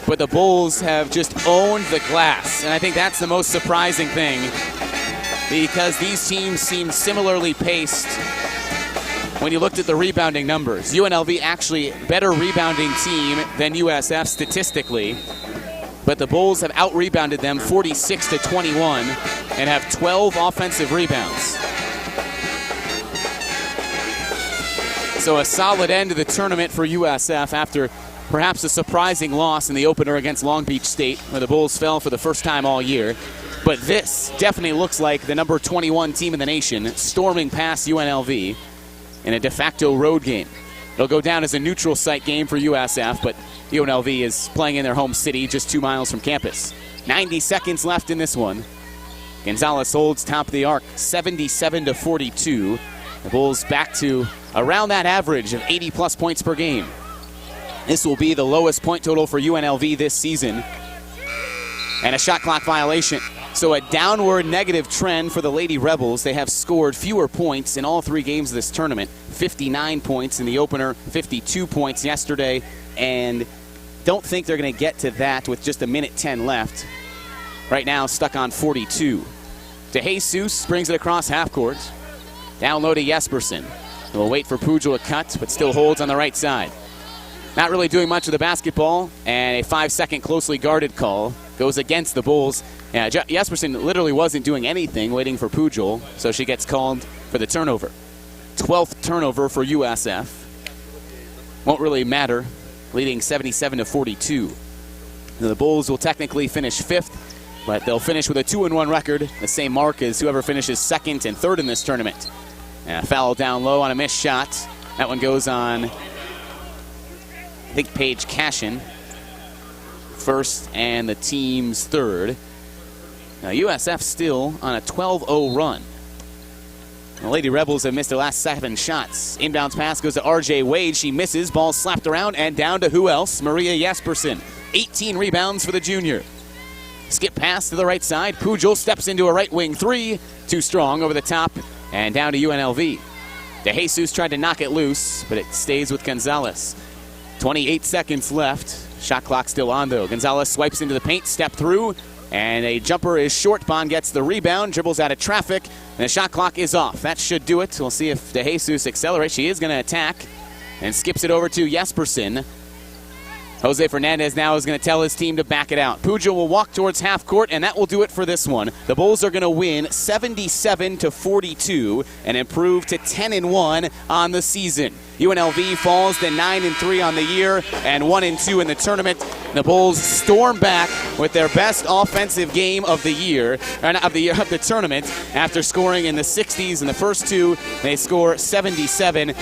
But the Bulls have just owned the glass, and I think that's the most surprising thing because these teams seem similarly paced when you looked at the rebounding numbers. UNLV actually better rebounding team than USF statistically, but the Bulls have out-rebounded them 46-21 and have 12 offensive rebounds. So a solid end to the tournament for USF after perhaps a surprising loss in the opener against Long Beach State, where the Bulls fell for the first time all year. But this definitely looks like the number 21 team in the nation storming past UNLV in a de facto road game. It'll go down as a neutral site game for USF, but UNLV is playing in their home city just 2 miles from campus. 90 seconds left in this one. Gonzalez holds top of the arc, 77-42. The Bulls back to around that average of 80-plus points per game. This will be the lowest point total for UNLV this season. And a shot clock violation. So a downward negative trend for the Lady Rebels. They have scored fewer points in all 3 games of this tournament. 59 points in the opener, 52 points yesterday, and don't think they're going to get to that with just a minute 10 left. Right now, stuck on 42. DeJesus brings it across half court. Down low to Jespersen. We'll wait for Pujel to cut, but still holds on the right side. Not really doing much of the basketball, and a 5-second closely guarded call goes against the Bulls. Jespersen literally wasn't doing anything, waiting for Pujel, so she gets called for the turnover. 12th turnover for USF. Won't really matter, leading 77-42. The Bulls will technically finish 5th, but they'll finish with a 2-1 record, the same mark as whoever finishes 2nd and 3rd in this tournament. Foul down low on a missed shot. That one goes on, I think, Paige Cashin. First and the team's 3rd. Now USF still on a 12-0 run. The Lady Rebels have missed their last 7 shots. Inbounds pass goes to RJ Wade. She misses. Ball slapped around and down to who else? Maria Jespersen. 18 rebounds for the junior. Skip pass to the right side. Pujel steps into a right wing 3. Too strong over the top and down to UNLV. DeJesus tried to knock it loose, but it stays with Gonzalez. 28 seconds left. Shot clock still on, though. Gonzalez swipes into the paint, step through, and a jumper is short. Bond gets the rebound, dribbles out of traffic, and the shot clock is off. That should do it. We'll see if DeJesus accelerates. She is going to attack and skips it over to Jespersen. Jose Fernandez now is going to tell his team to back it out. Pujel will walk towards half court, and that will do it for this one. The Bulls are going to win 77-42 and improve to 10-1 on the season. UNLV falls to 9-3 on the year and 1-2 in the tournament. The Bulls storm back with their best offensive game of the year, of the tournament. After scoring in the 60s in the first 2, they score 77.